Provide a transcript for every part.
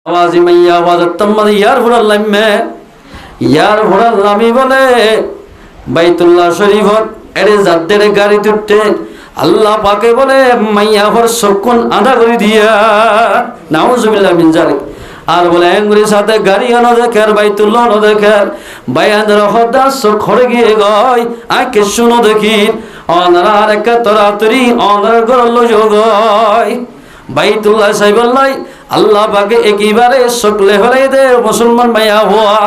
আওয়াজি মাইয়া আওয়াজ তাম্মা ইয়ার হুরাল্লামে ইয়ার হুরাল্লামি বলে বাইতুল্লাহ শরীফত এরে যাদের গাড়ি তুটে আল্লাহ পাকে বলে মাইয়া হর সকন আধা করে দিয়া নাউজুবিল্লাহ মিন জালিক। আর বলে এঙ্গুরি সাথে গাড়ি আনো দেখে বাইতুল্লাহ আনো দেখে বাইয়াদের হদাস খড়ে গিয়ে গয় আকে শুনো দেখি অনারা রেখা তরাতরি অনার গরল যোগয় বাইতুল্লাহ সাইবুল্লাহ আল্লাহ পাকে একেবারে সকলে হলে দে মুসলমান মাইয়া হওয়া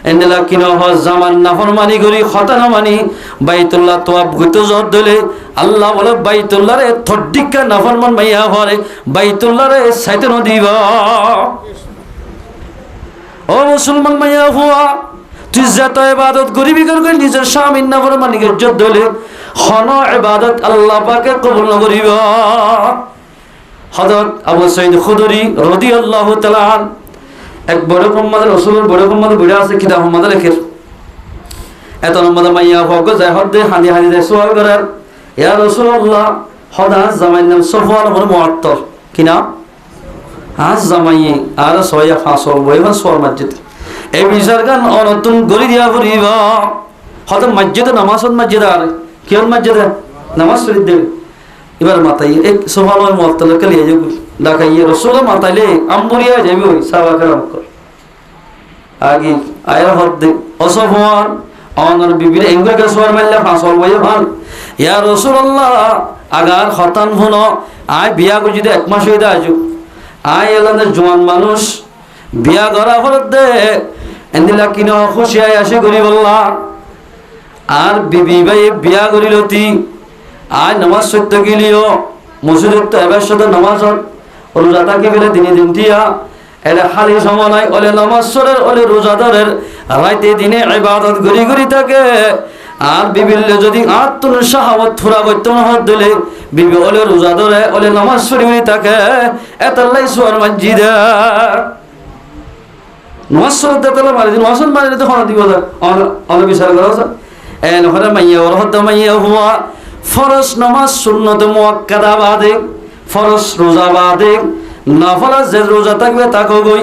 এন্ডেলা কিনো হজ জামান নাফরমানি করি খতানা মানি বাইতুল্লাহ তোয়াব গুতো জত দলে আল্লাহ বলে বাইতুল্লাহ রে থড্ডিকা নাফরমান মাইয়া হরে বাইতুল্লাহ রে সাইতেন দিব। ও মুসলমান মাইয়া হওয়া তুই যত ইবাদত করিবি কর নিজের স্বামীর নাফরমানিকে জত দলে খন ইবাদত আল্লাহ পাকে কবুল করিব। হযরত আবু সাঈদ খুদরি রাদিয়াল্লাহু তাআলা এক বড় কম্মাদের রাসূলের বড় কম্মাদের বিড়া আছে কিতাব আমাদের লেখে এত নম্বর মাইয়া হক যায় হদে হানি হানি যায় সওয়াল করার ইয়া রাসূলুল্লাহ হদা জামাইন নাম সফওয়ান বড় মুআত্তর কিনা আজ জামাইয়ে আর সয়া ফাসল বইবা সওয়াল মসজিদ এই বিচার গান অনতুন গরি দিয়া করিবা হদ মসজিদে নামাজত মসজিদ আর কিয়ন মসজিদে নামাজ পড়ি দেবে এবার মাতাই এক সোহানোর মুআত্তালকে লিয়ে যাবো ডাকাইয়ে রাসূল মাতাইলে আমবুরিয়া যাবে ওই সাহাবাকেরাম কর আগে আয়া হদে অসফওয়ান অনর বিবির এঙ্গকে সোয়ার মাইলা ফাসল বইয়ে ভাল ইয়া রাসূলুল্লাহ আগার খতান হনো আয় বিয়া করে যদি এক মাস হইদা আজু আয় এলানের জওয়ান মানুষ বিয়া করা হলত দে এন্দিলা কিনো খুশি আয় আসে করি বললা আর বিবি ভাই বিয়া করিলতি আয় নামাজ সত্য গেলিও মসজিদত তো এবার সাথে নামাজ রোজাটাকে বেলে দিনে দিন দিয়া এটা খালি সময় নাই ওলে নামাজ সরের ওলে রোজাদারের রাইতে দিনে ইবাদত গরি গরি থাকে। আর বিবিলে যদি আত্মন শাহাওয়াত ফুরা করতে না দিলে বিবি ওলে রোজাদারে ওলে নামাজ পড়ি থাকে এতাল্লাই সোয়ার মসজিদে নামাজ সরতে তাহলে মারি দিন ওয়াসন মারি তো খানা দিব অন বিচার করা আছে এন হরে মাইয়া ওর হদ্দা মাইয়া হুয়া ফরজ নামাজ সুন্নত মুআক্কাদা বাদে ফরজ রোজা বাদে নফল যে রোজা থাকবে তাকো গই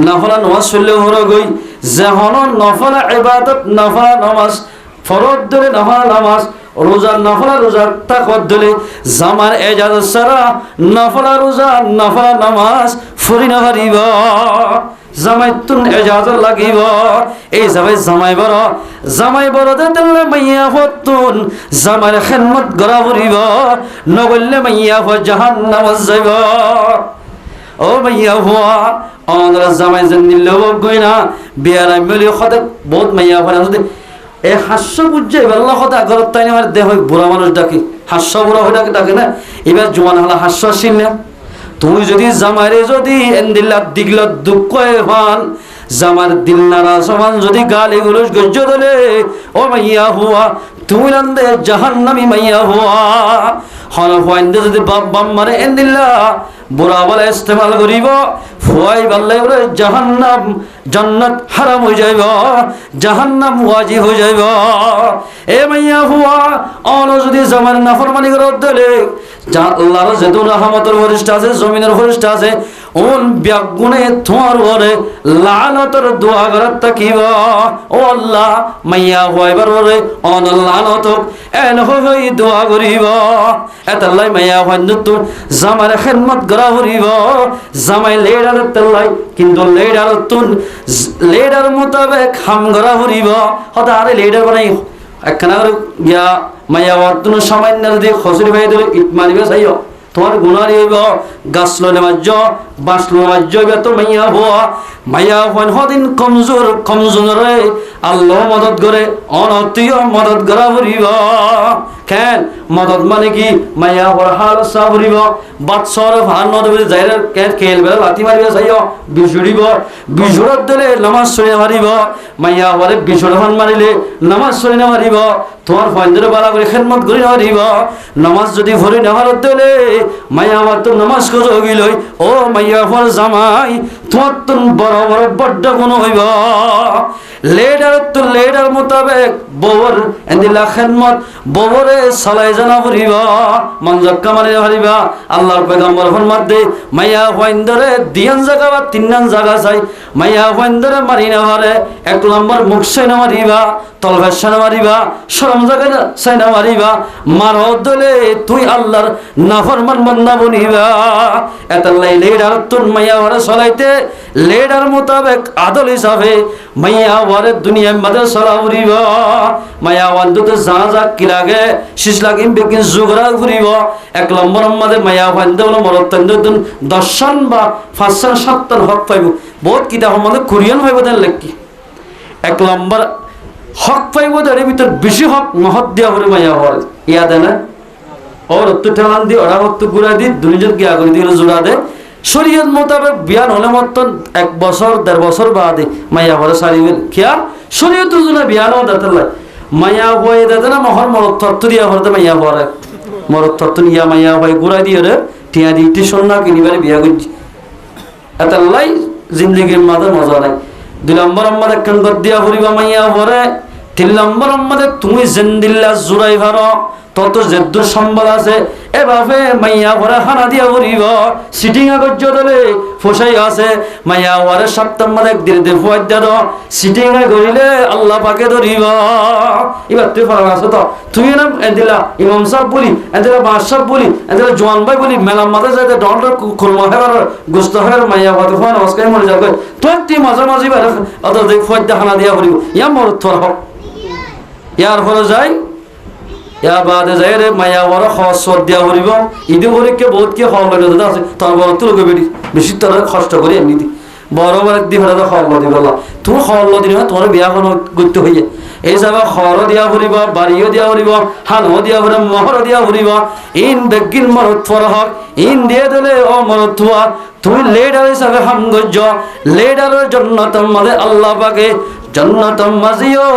নফল নামাজ পড়লে হরো গই যেহন নফল ইবাদত নফল নামাজ ফরজ ধরে নফল নামাজ রোজা নফল রোজা তাকত ধরে জামার এজাজত সারা নফল রোজা নফল নামাজ ফুরি না পারিব জামাইতুন এজাজত লাগিব এই জামাই বড় দেলে মাইয়া হতুন জামার খেদমত করা পড়িব নগলে মাইয়া হ জাহান্নামত যাইব। ও মাইয়া হওয়া অনর জামাই যেন নিলেও গই না বিয়ার মিলি হতে বহুত মাইয়া হওয়া যদি এই হাস্য বুঝছে এবার হতে আগর তাই আমার দেহ বুড়া মানুষ ডাকি হাস্য বুড়া হয়ে ডাকে না এবার জোয়ান হলা হাস্য আসিল না তুই যদি জামাইরে যদি এন্দিল্লা দিগল দুঃখ হন জামার দিল নারা সমান যদি গালি গুলোস গজ্জ দলে ও মাইয়া হুয়া তুই নন্দে জাহান্নামী মাইয়া হুয়া হন ফুয়াইন্দে যদি বাপ বাম মারে এন্দিল্লা বুড়া বলে ইস্তেমাল করিব ফুয়াই বাল্লাই বলে জাহান্নাম জান্নাত হারাম হয়ে যাইব জাহান্নাম ওয়াজিব হয়ে যাইব। এ মাইয়া হুয়া অন যদি জামার নাফরমানি করে দলে যা আল্লাহর যেহেতু রহমতের ফেরেশতা আছে জমিনের ফেরেশতা আছে ওন ব্যাগুনে তোমার ওরে লানতের দোয়া করত তাকিব ও আল্লাহ মাইয়া হইবার ওরে অন লানত এন হই দোয়া করিব এতাল্লাই মাইয়া হইন তো জামার খেদমত করা করিব জামাই লেডার তাল্লাই কিন্তু লেডার তুন লেডার মোতাবেক হাম করা করিব হতা আরে লেডার বানাই একখানা গিয়া মাইয়া ওয়াতুন সামান্য দিয়ে খসুরি ভাই দিলে ইট মারিবে চাইও তোমার গুণারি হইব গাছ লনে মাজ্য বাঁশ লনে মাজ্য হইবে তো মাইয়া হন হদিন কমজোর রে আল্লাহ মদত করে অনতীয় মদত করা ফুরিব কেন মদত মানে কি মাইয়া হর হাল সা ফুরিব বাৎসর ভান নদবে যাইরে কেন খেলবে লাতি মারিবে চাইও বিজুড়ত দিলে নামাজ সরে মারিব মাইয়া হরে বিজুড় ভান মারিলে নামাজ সরে না মারিব তোমার ফয়ন্দরে বালা করে খেদমত করি না মারিব নামাজ যদি ভরি না মারত দিলে মাইয়া আমার তো নামাজ কজ গিলই ও মাইয়া হর জামাই তোমার তো বড় বড় বড্ড গুণ হইব লেডার তো লেডার মোতাবেক বউর এন্দিলা খেদমত বউরে সালাই জানা ফুরিবা মঞ্জক্কা মারি হারিবা আল্লাহর পয়গম্বর ফরমাত দে মাইয়া হইন্দরে দিয়ান জায়গা বা তিননান জায়গা চাই মাইয়া হইন্দরে মারি না হারে 1 নম্বর মুখ সাইনা মারিবা তলভার সাইনা মারিবা শরম জায়গা সাইনা মারিবা মারো দলে তুই আল্লাহর নাফরমান বান্দা বনিবা এতাল্লাই লেডার তুন মাইয়া ওরে চলাইতে লেডার মোতাবেক আদল হিসাবে মাইয়া ওরে দুনিয়া মাদে চলা ফুরিব মাইয়া ওয়ান্দুতে যা যা কি লাগে শিশ লাগিম বেকিন জুগরা ফুরিব 1 নম্বর মাদে মাইয়া ওয়ান্দে হলো মরতন্দ দর্শন বা 5-7 হক পাইব বহুত কিতাব মানে কোরিয়ান পাইব দেন লেখি 1 নম্বর হক পাইব এর ভিতর বেশি হক মহৎ দিয়া হরে মাইয়া ওরে ইয়াদ না ওর তো ঠেলান দি ওরা তো গুড়া দি দুনিয়ার গিয়া করে দিল জোড়া দে শরীয়ত মোতাবেক বিয়ান হলে মতন 1 বছর 1.5 বছর বাদে মাইয়া হরে সারিবেন কিয়া শরীয়ত জুনা বিয়ান ও দাতলা মাইয়া হয়ে দাদা না মহর মরত তত্ত্ব দিয়া হরতে মাইয়া হরে মরত তত্ত্ব নিয়া মাইয়া হয়ে গুড়া দিয়ে রে টিয়া দি টিউশন না কিনিবারে বিয়া করছি এতাল্লাই জিন্দেগির মাঝে মজা নাই 2 নম্বর আমাদের কান দিয়া হরিবা মাইয়া হরে 3 নম্বর আমাদের তুমি জিন্দিল্লা জুড়াই ভারো তত যেদুর সম্বল আছে এভাবে মাইয়া ভরে হানা দিয়া ভরিব সিটিং আগর্য দলে ফসাই আছে মাইয়া ওয়ারে সপ্তম মাদে একদিন দে ফুয়াই দাও সিটিং এ গরিলে আল্লাহ পাকে ধরিব এবার তুই ফরক আছে তো তুই না এদিলা ইমাম সাহেব বলি এদিলা বাদশাহ বলি এদিলা জওয়ান ভাই বলি মেলার মাঝে যাইতে ডন্ড খুলমা হেবার গোস্ত হেবার মাইয়া ওয়াতে ফোন নমস্কার মরে যাবে তুই মাঝে মাঝে বাইরে অত দেখ ফুয়াই দা হানা দিয়া ভরিব ইয়া মর তোর হক ইয়ার ফলে যাই ইয়া বাদে যাই রে মাইয়া বড় খসর দিয়া হরিব ইদি হরিকে বহুত কি হল লাগে আছে তোর বড় তুই লোকে বেড়ি বেশি তোর কষ্ট করি এমনি দি বড় বড় দি ফেলা হল দি বলা তুমি হল দি না তোর বিয়া কোনো করতে হইয়ে এই যাবা খর দিয়া হরিব বাড়িও দিয়া হরিব হানও দিয়া হরিব মহর দিয়া হরিব ইন বেগিন মরত ফর হক ইন দিয়ে দিলে ও মরত থুয়া তুমি লেডার হিসাবে হাম গজ্জ লেডারের জন্য তোমাদের আল্লাহ পাকে জন্নত মাজিও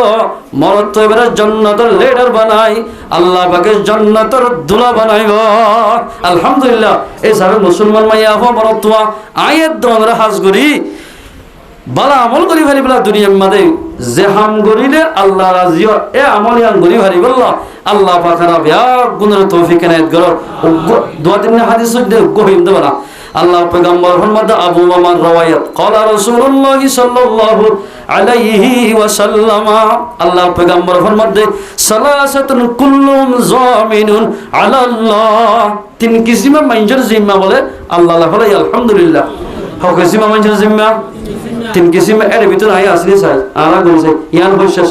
মরত এবারে জন্নতর লেডার বানাই আল্লাহ পাকে জন্নতর দুলা বানাইব আলহামদুলিল্লাহ এই সাবে মুসলমান মাইয়া হো মরতুয়া আয়াত দমরা হাজ করি বালা আমল করি ভারি বলা দুনিয়ার মাঝে যে হাম করিলে আল্লাহ রাজিও এ আমল ইয়ান করি ভারি বললা আল্লাহ পাকরা বিয়া গুণের তৌফিক এনায়েত করো দুয়া তিন হাদিস দে গহিম দেব না আল্লাহ পয়গম্বর ফরমাদ আবু মামার রওয়ায়াত قال রাসূলুল্লাহ সাল্লাল্লাহু আলাইহি ওয়াসাল্লাম আল্লাহ পয়গম্বর ফরমাদ সালাসাতুন কুল্লুম যামিনুন আলাল্লাহ 3 কিসিমে মানুষের জিম্মা বলে আল্লাহ বলে আলহামদুলিল্লাহ হক কিসিমে মানুষের জিম্মা 3 কিসিমে এর ভিতর আই আসলে চাই আলা বলছে ইয়ান বিশ্বাস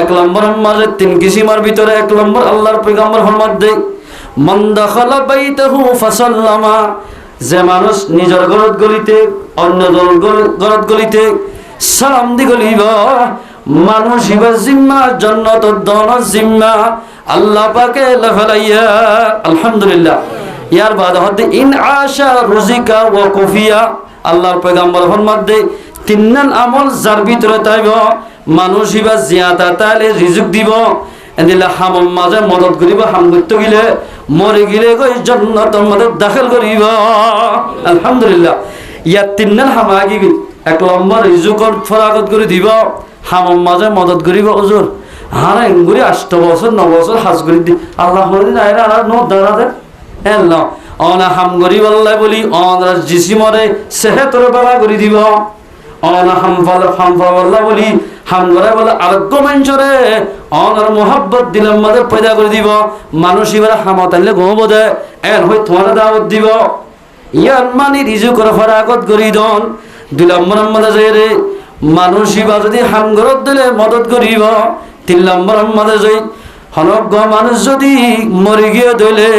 1 নম্বর মাঝে 3 কিসিমার ভিতরে 1 নম্বর আল্লাহর পয়গম্বর ফরমাদ মান দাখালা বাইতাহু ফাসাল্লামা যে মানুষ নিজের ঘরত গলিতে অন্য ঘরত গলিতে সালাম দি গলিব মানুষ ইবা জিম্মা জান্নাত দন জিম্মা আল্লাহ পাকে লাফালাইয়া আলহামদুলিল্লাহ ইয়ার বাদ হতে ইন আশা রুজিকা ওয়া কুফিয়া আল্লাহর পয়গম্বর ফরমাত দে তিননান আমল যার ভিতরে তাইব মানুষ ইবা জিয়াদা তালে রিজিক দিব এদিলা হামম মাঝে মদত করিব হাম করতে গেলে মরে গেলে কই জান্নাতের মধ্যে দাখিল করিব আলহামদুলিল্লাহ ইয়া তিননান হামাগি 1 নম্বর রিজুকর ফরাগত করে দিব হামম মাঝে মদত করিব হুজুর হারা এঙ্গুরি 8 বছর 9 বছর হাজ করি দি আল্লাহ হরি না এরা আর নো দাঁড়াতে আল্লাহ অনা হাম করি বললাই বলি অনরা জিসিমরে সেহতর বালা করে দিব অনা হাম ফালা বলি হাম করে বলে আরোগ্য মানুষরে অনার মোহাব্বত দিলাম মাঝে পয়দা করে দিব মানুষ এবার হামত আনলে ঘুমবো দে এর হয়ে তোমার দাওয়াত দিব ইয়ার মানে রিজু করে ফরাগত করি দন 2 নম্বর মাঝে যাই রে মানুষ এবার যদি হাম ঘরত দিলে মদত করিব 3 নম্বর মাঝে যাই হনজ্ঞ মানুষ যদি মরে গিয়ে দিলে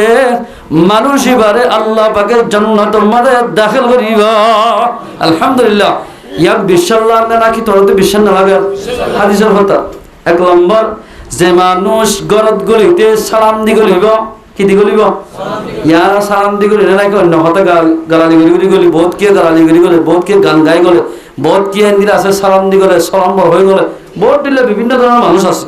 মানুষ এবারে আল্লাহ পাকের জান্নাতের মাঝে দাখিল করিব আলহামদুলিল্লাহ ইয়াক বিশ্বাস লাগে নাকি তোর তো বিশ্বাস না লাগে হাদিসের কথা 1 নম্বর যে মানুষ গরত গলিতে সালাম দি গলিব কি দি গলিব ইয়া সালাম দি গলি নাকি অন্য হতা গালালি গলি গলি বহুত কি গালালি গলি গলি বহুত কি গান গাই গলে বহুত কি হিন্দির আছে সালাম দি গলে সালাম্বর হয়ে গলে বহুত দিলে বিভিন্ন ধরনের মানুষ আছে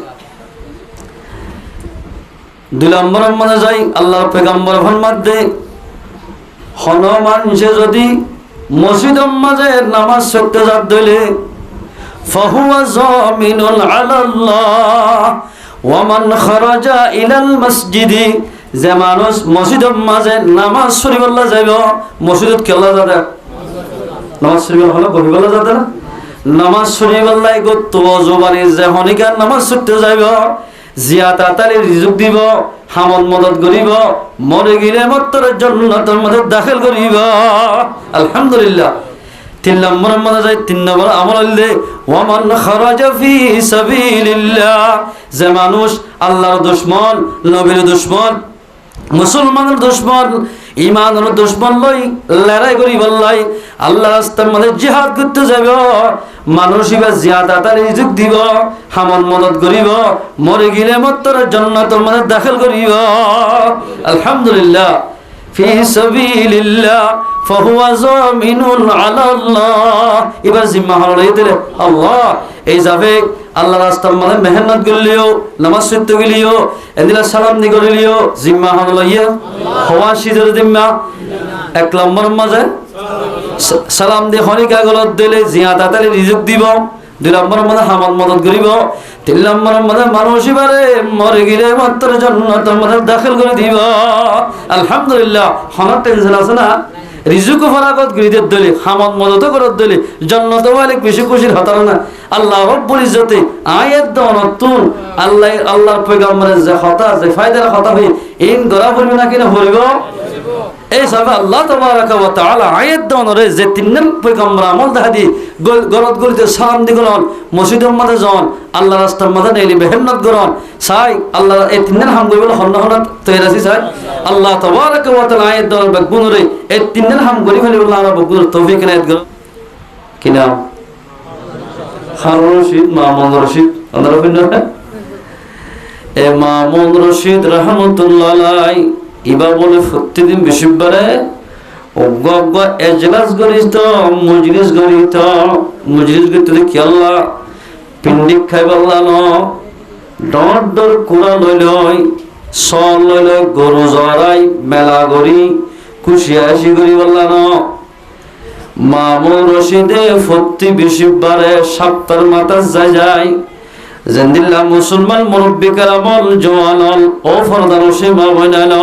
2 নম্বর মানে যাই আল্লাহর পয়গম্বর ফরমাত দে হন মানুষে যদি মসজিদের মাঝে নামাজ পড়তে যাত দইলে ফাহুয়া যামিনুন আলাল্লাহ ওয়া মান খারাজা ইলাল মসজিদি, যে মানুষ মসজিদের মাঝে নামাজ শরীফল্লাহ যাইব, মসজিদত কেলা যাবে নামাজ শরীফ হলো গরিবল্লাহ যাবে না, নামাজ শরীফল্লাহ গত জবানি যে হনিকার নামাজ ছুটতে যাইব, জিয়া তাড়াতাড়ি রিজুক দিব, হামদ মদত করিব, মরে গেলে মাত্র জান্নাতের মধ্যে দাখিল করিব। আলহামদুলিল্লাহ। 3 নম্বর মধ্যে যায়, 3 নম্বর আমল হইলে ওয়ামান খারাজা ফি সাবিলিল্লাহ, যে মানুষ আল্লাহর দুশমন, নবীর দুশমন, মুসলমানের দুশমন, ইমানের দুশমন লই লড়াই করি বললাই আল্লাহ রাস্তার মধ্যে জিহাদ করতে যাব, মানুষ এবার জিয়াদাতার রিজিক দিব, হামন মদত করিব, মরে গেলে মাত্র জান্নাতের মধ্যে দাখিল করিব। আলহামদুলিল্লাহ। ফি সাবিলিল্লাহ ফাহুয়া যামিনুন আলাল্লাহ, এবার জিম্মা হলো দিলে আল্লাহ এই যাবে আল্লাহ রাস্তার মধ্যে মেহনত করলিও, নামাজ পড়তে গেলিও, এদিলা সালাম দি করিলিও, জিম্মা হলো ইয়া হওয়া সিদের জিম্মা। 1 নম্বর মাঝে সালাম দিয়ে হরিকা গলত দিলে জিয়া তাড়াতাড়ি রিজিক দিব, 2 নম্বর মধ্যে হামদ মদত করিব, 3 নম্বর মধ্যে মানুষ এবারে মরে গেলে মাত্র জান্নাতের মধ্যে দাখিল করে দিব। আলহামদুলিল্লাহ। হনার টেনশন আছে না, রিজুক ফরাগত গরিদের দলি, হামদ মদত করত দলি, জান্নাত মালিক বেশি খুশির হতার না। আল্লাহ রব্বুল ইজ্জতে আয়াত দনতুন আল্লাহর পয়গম্বরের যে কথা, যে ফায়দার কথা হই ইন গরা পড়বে না কিনা পড়ব। এই সব আল্লাহ তাবারাকা ওয়া তাআলা আয়াত দনরে যে 3 পয়গম্বর আমল দাদি গরত গলিতে সালাম দিগলন, মসজিদের মধ্যে যান, আল্লাহ রাস্তার মধ্যে নেলি মেহনত করন, চাই আল্লাহ এই 3 হাম করিবল হন্ন হন্ন তৈরি আছি চাই আল্লাহ তাবারাকা ওয়া তাআলা আয়াত দনর বগুনরে এই 3 হাম করি ফেলিবল আল্লাহ বগুনর তৌফিক এনায়েত করুন। কি নাম? হারুন রশিদ, মামুন রশিদ, ওনার অভিনয় এ মামুন রশিদ রহমতুল্লাহ আলাইহি এবার বলে প্রতিদিন বৃহস্পতিবারে অজ্ঞ অজ্ঞ এজলাস গরিত, মজলিস গরিত, মজলিস গরিত কি আল্লাহ পিন্ডিক খাই বললাম, ডর ডর কুড়া লইলই, সল লইলই, গরু জড়াই মেলা গরি খুশি হাসি করি বললাম। মামুন রশিদে প্রতি বৃহস্পতিবারে সপ্তাহের মাথা যায় জেন্দিল্লা মুসলমান মুরব্বী কারামল জওয়ানল ও ফরদান সীমা বইনাল।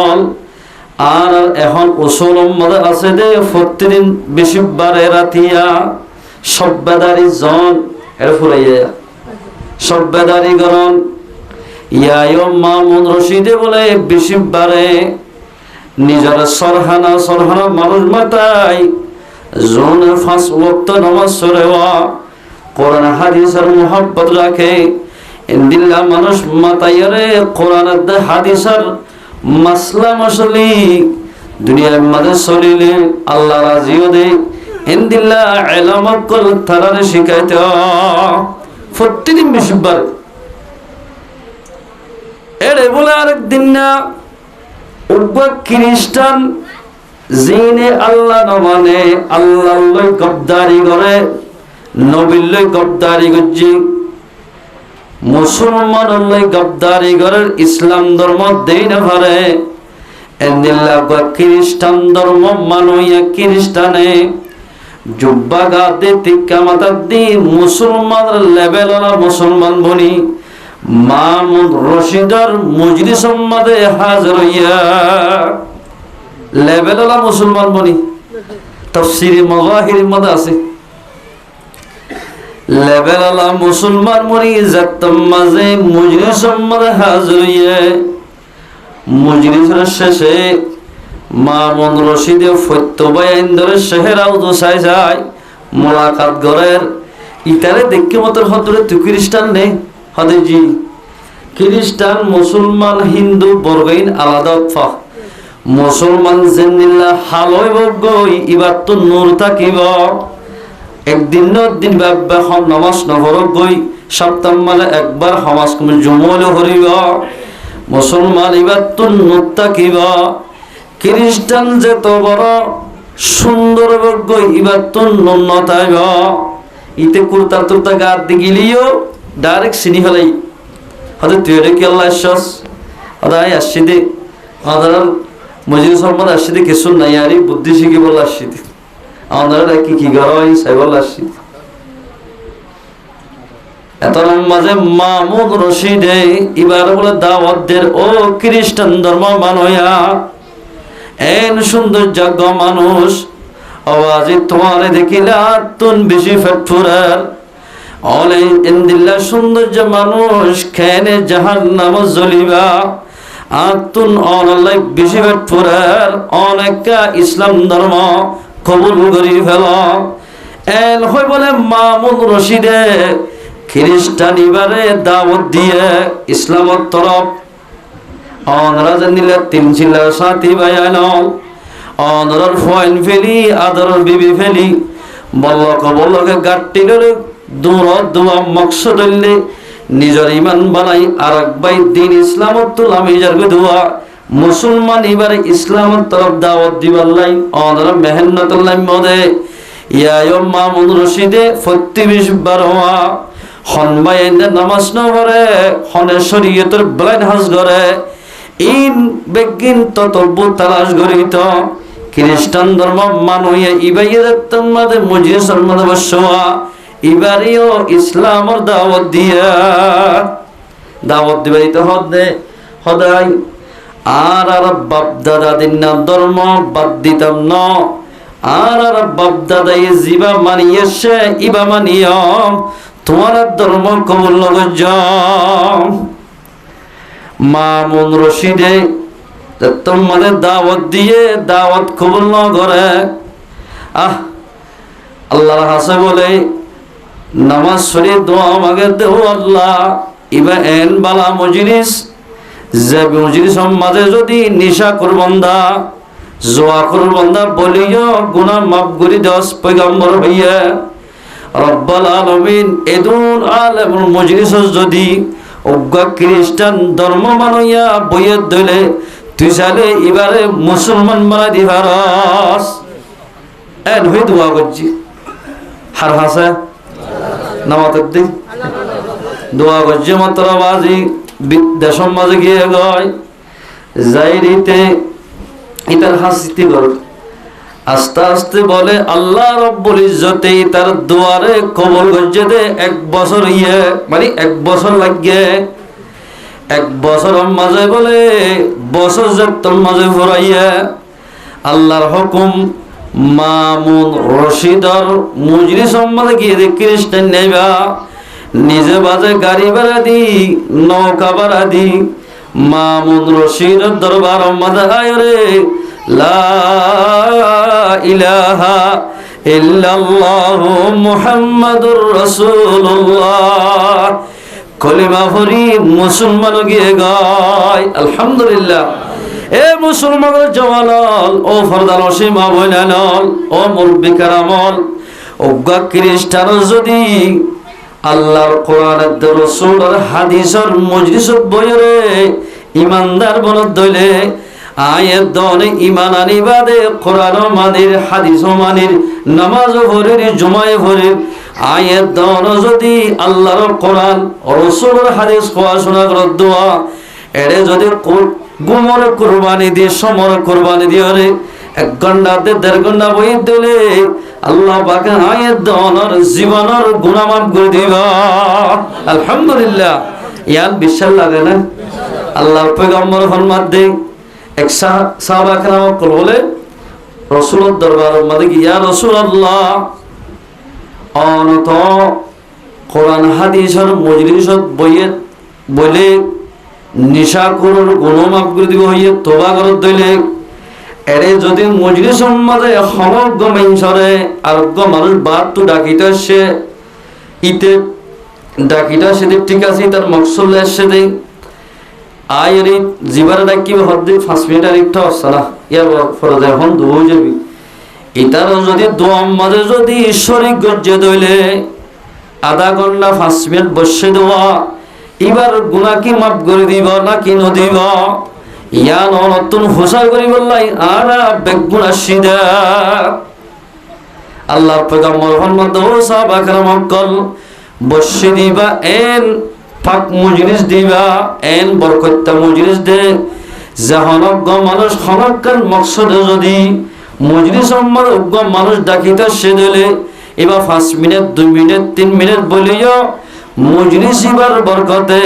আর এখন উসুল উম্মত আছে দে প্রতিদিন বৃহস্পতিবারে রাতিয়া সব্বাদারি জন এর ফুরাইয়া সব্বাদারি গরন ইয়ায়ো মামুন রশিদে বলে বৃহস্পতিবারে নিজের সরহানা মানুষ মাতাই জন 5 ওয়াক্ত নামাজ পড়েওয়া, কোরআন হাদিসের মুহাব্বত রাখে, ইনদিল্লা মানুষ মাতাইরে কোরআন হাদিসের মাসলা মসলি দুনিয়ার মধ্যে চলিলে আল্লাহ রাজিও দে, ইনদিল্লা ইলম কল তারারে শিখাইতে প্রতিদিন বৃহস্পতিবার। এরে বলে আরেকদিন না খ্রিস্টান জিনে আল্লাহ নমানে, আল্লাহ লই গদ্দারি করে, নবীর লই গদ্দারি করছি, মুসলমান লই গদ্দারি করে, ইসলাম ধর্ম দেই না পারে, এন্দিল্লা খ্রিস্টান ধর্ম মানুয়া খ্রিস্টানে জুব্বা গাতে টিকা মাতা দি মুসলমান লেভেল মুসলমান বনি মামুন রশিদার মজলিস মধ্যে হাজির হইয়া লেভেল মুসলমান বনি তাফসীরে মাযাহির মধ্যে আছে লেভেল মুসলমান বনি জাতম মাঝে মজলিস মধ্যে হাজির হইয়া মজলিসের শেষে মামুন রশিদে ফত্যবায়ান ধরে শহরাও দোসাই যায় মোলাকাত গরের ইতারে দেখকে মতর হদরে তুই খ্রিস্টান নেই হদে জি খ্রিস্টান মুসলমান হিন্দু বর্গাইন আলাদা ফা মুসলমান জেনিল্লা হালয় বগই ইবার তো নূর থাকিব একদিন দিন বাবা হম নামাজ নহরক গই সপ্তাহ মানে একবার সমাজ কম জুমল হরিব মুসলমান ইবার তো নূর থাকিব খ্রিস্টান যে তো বড় সুন্দর বগই ইবার তো ন্যূনতাইব ইতে কুর্তা তুর্তা গাত দিগিলিও ডাইরেক্ট চিনি ফেলাই হয়তো তুই কি আল্লাহ আশ্বাস আদায় আসছি দে আমাদের মজলিস সম্মত আসছি দে কিছু নাই আরে বুদ্ধি শিখি বলে আসছি দে আমাদের কি কি গড়াই সাই বলে আসছি তার মাঝে মামুদ রশিদে এবার বলে দাওয়াত দের ও খ্রিস্টান ধর্ম মানয়া এন সৌন্দর্যজ্ঞ মানুষ আওয়াজে তোমার দেখিলা তুন বেশি ফেটফুরার অলে ইন্দিল্লা সৌন্দর্য মানুষ খেনে জাহান্নাম জ্বলিবা আতুন অনলাই বেশি ফেটফুরার অনেকা ইসলাম ধর্ম কবুল করি ফেল এন হই বলে মামুদ রশিদে খ্রিস্টান এবারে দাওয়াত দিয়ে ইসলামত তরফ অনরাজ নিলে তিন ছিলা সাথী বায়ান অনরার ফয়েন ফেলি আদরের বিবি ফেলি বল্লকে গাট্টি ললে দূর দোয়া মকসদ হইলে নিজের ইমান বানাই আর এক বাই দিন ইসলামত তুলা মিজার দোয়া মুসলমান এবারে ইসলামত তরফ দাওয়াত দিবার লাই অনরা মেহনতুল্লাহ মদে ইয়া মামুন রশিদে 32 বারোয়া হনবাই নামাজ নগরে হনে শরীয়তের ব্লাইন হাজ করে ইন বেগিন ততব্বু তালাশ গরিত খ্রিস্টান ধর্ম মানুয়ে ইবাইয়াতের মধ্যে মুজিসের মধ্যে বসওয়া ইবারিও ইসলামের দাওয়াত দিয়া দাওয়াত দিবাই তো হদাই আর বাপ দাদা দিন না ধর্ম বাদ দিতাম ন আর বাপ দাদাই জিবা মানিয়েছে ইবা মানিয়ম তোমার ধর্ম কবুল নগজ মামুন রশিদে তোমাদের দাওয়াত দিয়ে দাওয়াত কবুল ন করে আল্লাহর হাসে বলে নামাজ শরীফ দোয়া মাগে দেও আল্লাহ ইবা এন বালা মজলিস যে মজলিসের মাঝে যদি নিশা করবন্দা জোয়া করবন্দা বলিও গুনাহ মাফ করে দস পয়গম্বর হইয়া রব্বুল আলামিন এদুন আলেমুল মজলিস যদি অজ্ঞা খ্রিস্টান ধর্ম মানইয়া বইয়ের দলে তুই চাইলে এবারে মুসলমান বানাই দিবারস এন হয়ে দোয়া করছি হার হাসে নামাতের দিন দোয়া করছে মাত্র বাজি দেশের মাঝে গিয়ে গয় যাই রীতে ইতার হাসিতে কর আস্তে আস্তে বলে আল্লাহ রব্বুল ইজ্জতে তার দুয়ারে কবুল করছে দে 1 বছর মানে 1 বছর লাগে 1 বছরের মাঝে বলে বছর যতর মাঝে ফুরাইয়া আল্লাহর হুকুম মামুন রশিদর মজলিসের মাঝে গিয়ে দে খ্রিস্টান নেবা নিজে বাজে গাড়ি ভাড়া দি নৌকা ভাড়া দি মামুন রশিদর দরবার মাঝে আয় রে লা ইলাহা ইল্লাল্লাহু মুহাম্মাদুর রাসূলুল্লাহ কলিমা পড়ি মুসলমান গিয়ে গায় আলহামদুলিল্লাহ এ মুসলমানের জওয়ানল ও ফরদান সীমা বইনানল ও মুরব্বি কারামল অজ্ঞা খ্রিস্টান যদি আল্লাহর কোরআনের রাসূলের হাদিসের মজলিসত বইরে ইমানদার বনত দইলে আয়াত দনে ঈমান আনিবাদে কোরআন মানির হাদিস মানির নামাজ ভরের জুমায়ে ভরের আয়াত দন যদি আল্লাহর কোরআন রাসূলের হাদিস কোয়া শোনা কর দোয়া এরে যদি গুমর কুরবানি দিয়ে সমর কুরবানি দিয়ে রে 1 ঘন্টা 1.5 ঘন্টা বই দিলে আল্লাহ পাক আয়াত দনের জীবনের গুনাহ মাফ করে দিবা আলহামদুলিল্লাহ ইয়ান বিশ্বাস লাগে না আল্লাহর পয়গম্বর ফরমাত দে এক সাহাবা کرام বলে রাসূলের দরবারের মধ্যে গিয়া রাসূলুল্লাহ অনত কোরআন হাদিসের মজলিসত বইয়ে বলে নিশা করুর গুনাহ মাফ করে দিব হইয়ে তওবা করত দইলে এরে যদি মজলিসের মধ্যে সমগ্র মানুষরে আরোগ্য মানুষ বাদ তো ডাকিতেছে ইতে ডাকিটা সেদি ঠিক আছে তার মকসদ এসে দেই আইরি জিবার ডাকি হদ্দি 5 মিনিট আর একটা সালাহ ইয়া ফরজ এখন দুই যাবি ইতার যদি দোয়া মাঝে যদি ঈশ্বরিক গজ্জে দইলে আধা ঘন্টা 5 মিনিট বসে দেওয়া এবার গুনাহ কি মাফ করে দিব না কি ন দিব ইয়া নতুন হোসা করি বললাই আরা বেগুনা সিদা আল্লাহর পয়গম্বর মুহাম্মদ সাহাবা کرام কল বসে দিবা এন পাক মজলিস দিবা এন বরকতটা মজলিস দে জাহানক মানুষ খনকার মকসদে যদি মজলিস আমার মানুষ ডাকিতে সে দিলে এবার 5 মিনিট 2 মিনিট 3 মিনিট বলিও মজলিস ইবার বরকতে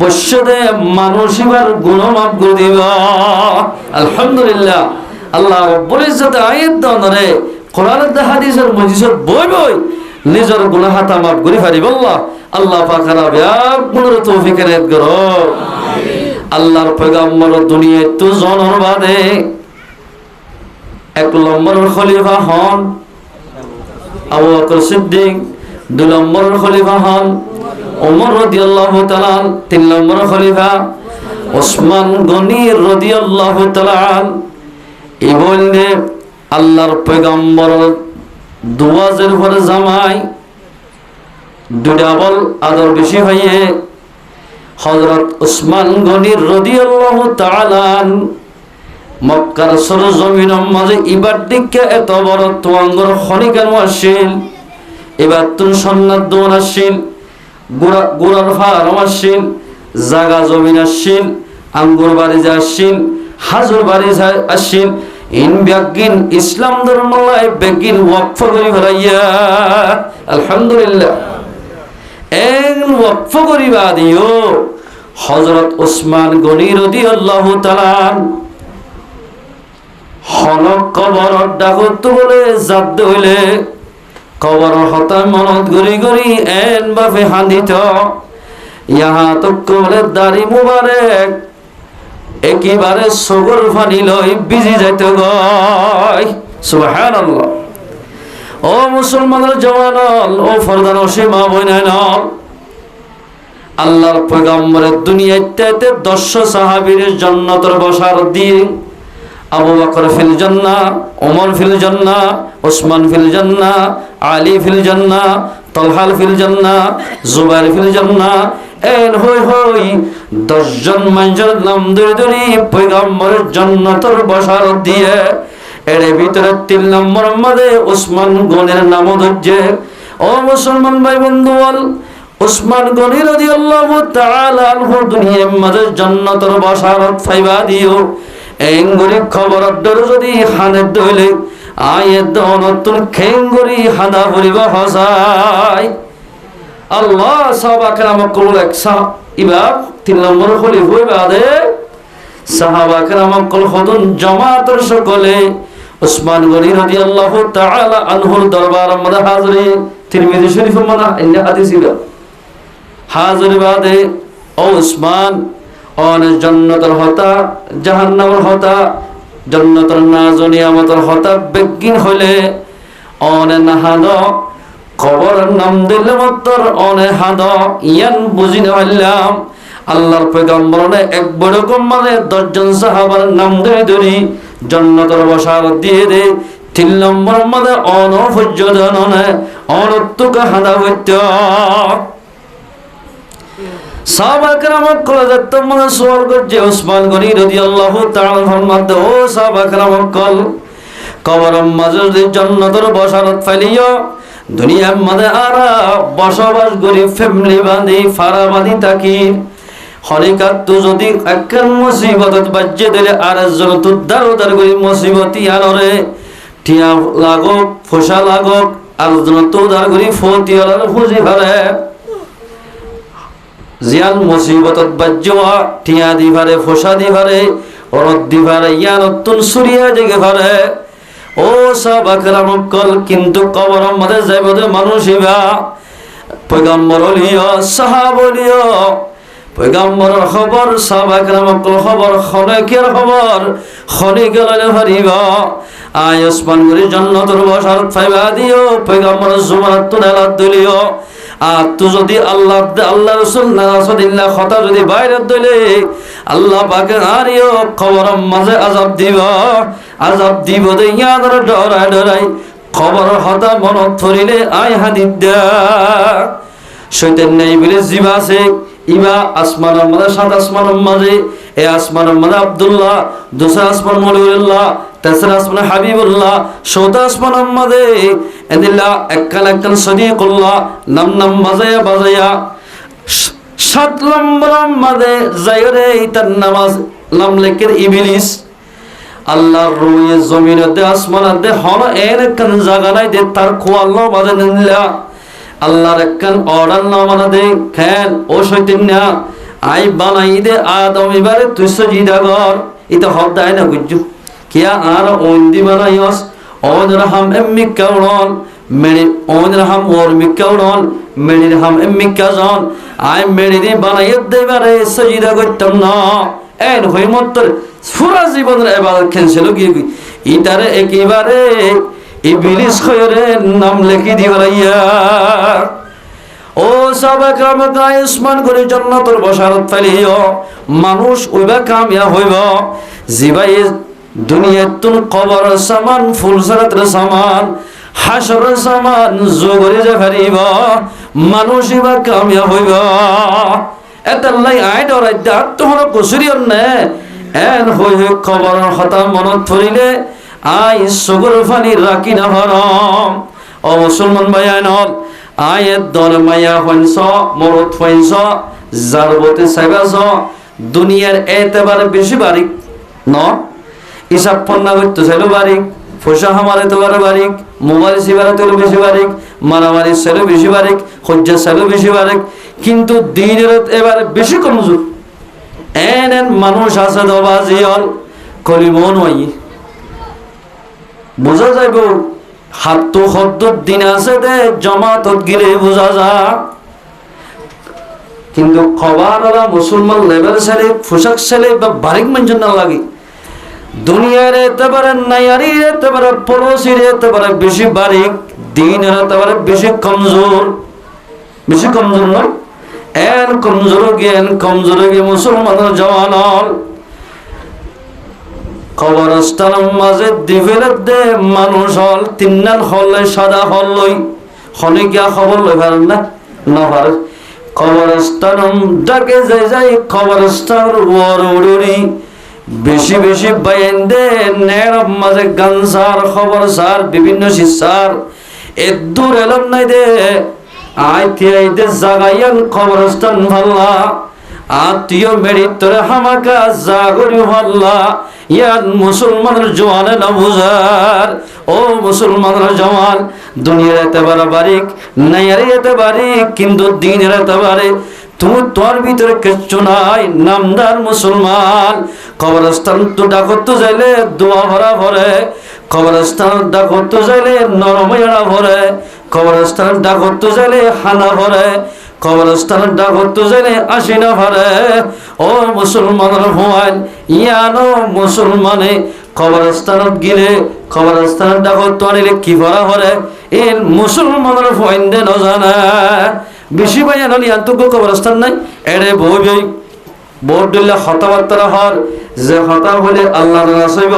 বসে মানুষ ইবার গুণ মাফ করে দিব আলহামদুলিল্লাহ। আল্লাহ রাব্বুল ইজ্জত আয়াত দনরে কোরআনের হাদিসের মজলিসত বই বই নিজের গুনাহ হাতা মাফ করে পারিব আল্লাহ। আল্লাহ পাক রাবিয়া গুণের তৌফিক এনায়েত করো আমিন। আল্লাহর পয়গম্বর দুনিয়ায় তো জনর বাদে এক নম্বর খলিফা হন আবু বকর সিদ্দিক, দুই নম্বর খলিফা হন ওমর রাদিয়াল্লাহু তাআলা, তিন নম্বর খলিফা ওসমান গনি রাদিয়াল্লাহু তাআলা। এই বললে আল্লাহর পয়গম্বর দুয়াজের পরে জামাই দুটা বল আদর বেশি হইয়ে হযরত ওসমান গনি রাদিয়াল্লাহু তাআলা মক্কার সরজমিনের মাঝে ইবার দিকে এত বড় তোয়াঙ্গর খনিকার আসিল, এবার তুন সন্ন্যাত দোন আসিল, গোড়ার ফার্ম আসিল, জাগা জমিন আসিল, আঙ্গুর বাড়ি যা আসিল, হাজুর বাড়ি যা আসিল। ইন ব্যাগিন ইসলাম ধর্মলাই ব্যাগিন ওয়াকফ করি ভরাইয়া আলহামদুলিল্লাহ। এন ওয়াকফ করিবা দিও হযরত ওসমান গনি রাদিয়াল্লাহু তাআলা হনক কবর ডাকত বলে জাত হইলে কবর হতা মনত গরি গরি এন বাফে হান্দিত ইহা তক বলে দাড়ি মুবারক একেবারে সগর ফানি লই বিজি যাইতে গয় সুবহানাল্লাহ। ও মুসলমানের জওয়ানল, ও ফরদান ও সীমা বইনাইন, আল্লাহর পয়গম্বরের দুনিয়াতে 10 সাহাবীর জান্নাতের বশারত দিয়ে আবু বকর ফিল জান্নাহ, ওমর ফিল জান্নাহ, ওসমান ফিল জান্নাহ, আলী ফিল জান্নাহ, তালহা ফিল জান্নাহ, জুবাইর ফিল জান্নাহ। এন হই হই 10 জন মানুষের নাম ধরে ধরে পয়গম্বরের জান্নাতের বশারত দিয়ে এর ভিতরে 3 নম্বর মধ্যে ওসমান গনির নাম ধরছে। ও মুসলমান ভাই বন্ধু, ওসমান গনি রাদিয়াল্লাহু তাআলা আনহু দুনিয়ার মধ্যে জান্নাতের বশারত পাইবা দিও। এঙ্গুরি খবর ধরে যদি হানের দইলে আয়ের দনতুন খেঙ্গুরি হাদা পরিব হসাই আল্লাহ। সাহাবা কেরাম কল একসা ইবা 3 নম্বর খলিফা হইবা দে সাহাবা কেরাম কল হদন জামাতের সকলে ওসমান গনি রাদিয়াল্লাহু তাআলা আনহুর দরবার মধ্যে হাজিরি তিরমিজি শরীফ মধ্যে এই হাদিস হাজির বাদে ও ওসমান অন জান্নাতের হতা জাহান্নামের হতা জান্নাতের নাজ নিয়ামতের হতা বেগিন হইলে অনে নাহাদ কবরের নাম দিলে মতর অনে হাদ ইয়ান বুঝি নাইলাম। আল্লাহর পয়গম্বরনে এক বড় কম মানে 10 জন সাহাবার নাম ধরে ধরি জান্নাতের বশারত দিয়ে দে। 3 নম্বর মধ্যে অনফজ্জদননে অনত্তুকা হাদা হইত সাহাবা কেরাম কল যত মনে সওয়াল করছে ওসমান গনি রাদিয়াল্লাহু তাআলা ফরমাতে ও সাহাবা কেরাম কল কবরের মাঝে জান্নাতের বশারত ফাইলিও দুনিয়ার মধ্যে আর বসবাস করি ফ্যামিলি বাঁধি ফারা বাঁধি থাকি হরিকাত তো যদি একখান মুসিবতত বাজ্যে দিলে আর একজন উদ্ধার উদ্ধার করি মুসিবত ইয়ানরে টিয়া লাগক ফসা লাগক আর একজন তো উদ্ধার করি ফতিয়ালার খুঁজি ভারে জিয়ান মুসিবতত বাজ্যা টিয়া দি ভারে ফসা দি ভারে অরদ দি ভারে ইয়ানতুন সুরিয়া জেগে ভারে। ও সাহাবা কেরাম কল কিন্তু কবরের মধ্যে যাইবদে মানুষ ইবা পয়গম্বর লিও সাহাবা লিও পয়গম্বরের খবর সাহাবা কেরাম কল খবর খনেকের খবর খনি গেলে হারিবা আয় ওসমান গনি জান্নাতের বশারত পাইবা দিও পয়গম্বর জুমারাত তুনালাত দিলিও। আর তুই যদি আল্লাহ রাসূল নাসাদিল্লাহ কথা যদি বাইরে দিলে আল্লাহ পাকে আরিও খবরের মাঝে আযাব দিব দে ইয়াদের ডরাই ডরাই খবর হতা মনত ধরিলে আয় হাদিদা শয়তান নাই বলে জীব আছে ইবা আসমানের মাঝে 7 আসমানের মাঝে এ আসমানের মাঝে আব্দুল্লাহ, দুসরা আসমান মওলাউল্লাহ, তেসরা আসমান হাবিবুল্লাহ, চৌথা আসমানের মাঝে এদিল্লা একখান সদিকুল্লাহ নাম নাম বাজায়া বাজায়া 7 নম্বর মাঝে যায়রে তার নামাজ নাম লেখের ইবলিস আল্লাহর রুয়ে জমিনে দে আসমানে দে হন এর একখান জায়গা নাই দে তার খোয়াল্লাহ মাঝে নিলা আল্লাহর একখান অর্ডার না মানে দে খেল ও শৈতান্যা আই বানাই দে আদম এবারে তুই সজিদা কর এটা হক দেয় না বুঝছো কিয়া আর ওন্দি বানাইস ওদের হাম এমনি কাউড়ন মেরি ওদের হাম ওর মিকাউড়ন মেরির হাম এমনি কাজন আই মেরি দি বানাই দে এবারে সজিদা করতাম না এন হই মত্তর পুরা জীবনের ইবাদত খেলছিল কি ইটারে একেবারে ইবলিস খয়রের নাম লেখি দিবাইয়া ও সাবাক আমাকা ইসমান করে জান্নাতের বশারত ফেলিও মানুষ ওইবা কামিয়া হইব জিবাই দুনিয়ার তুন কবর সামান ফুলসরাতের সামান হাসরের সামান জগরে যে ফেরিব মানুষ ইবা কামিয়া হইব এতাল্লাই আই ডরাই দাঁত তোমর কসুরিয়র নে এন হই হই কবরের কথা মনত পড়িলে আই সগর ফানি রাখি না হরম ও মুসলমান ভাইয়ান আয়ের দর মায়া হইছ মরত হইছ জারবতে সাইবাস দুনিয়ার এতেবারে বেশি বারিক ন হিসাব পন্না করতে চাইলো বারিক পয়সা হামারে তোলার বারিক মোবাইল সিবারে তোলে বেশি বারিক মারামারি সেলো বেশি বারিক হজ্জা সেলো বেশি বারিক কিন্তু দিনের এবারে বেশি কমজোর এন মানুষ আছে দবাজিয়ল কলিমন হই বোঝা যাইব হাত হদ্দর দিন আছে দে জমাতত গিলে বোঝা যা কিন্তু খবররা মুসলমান লেভেল ছেলে পোশাক ছেলে বা বারিক মানুষ না লাগে দুনিয়ার এতেবারে নায়ারি এতেবারে পড়োশির এতেবারে বেশি বারিক দিনের এতেবারে বেশি কমজোর নয় এন কমজোর গিয়ে মুসলমানের জওয়ান কবরস্থানের মাঝে দিবেলের দে মানুষ হল তিননান হলে সাদা হল লই হলে গিয়া খবর লই পারেন না না পারে কবরস্থান ডাকে যাই কবরস্থান উড়ি বেশি বেশি বাইন দে নের মাঝে গান সার খবর সার বিভিন্ন শিক্ষার এদূর এলাম নাই দে আইতে জাগাইয়ান কবরস্থান ভাল্লা আত্মীয় মেরি তোরে হামাকা জাগরি হল্লা ইয়ান মুসলমানের জওয়ানে না বুঝার ও মুসলমানের জওয়ান দুনিয়ার এতেবারে বারিক নাইয়ারে এতে বারিক কিন্তু দিনের এতেবারে তুমি তোর ভিতরে কিচ্ছু নাই নামদার মুসলমান কবরস্থান তো ডাকত যাইলে দোয়া ভরা ভরে কবরস্থান ডাকত যাইলে নরময়না ভরে কবরস্থান ডাকত যাইলে হানা ভরে কবরস্থান ডাকত যাইলে আসিনা ভরে ও মুসলমানের ভোয়াল ইয়ানো মুসলমানে কবরস্থানত গিলে কবরস্থান ডাকত আনিলে কি ভরা ভরে এই মুসলমানের ভোয়াইন দে নজানা বেশি ভাইয়া নলি আন্তর্ক কবরস্থান নাই এরে বই বোর্ড দিলে হতাবার্তা হর যে হতা হলে আল্লাহ নাসইব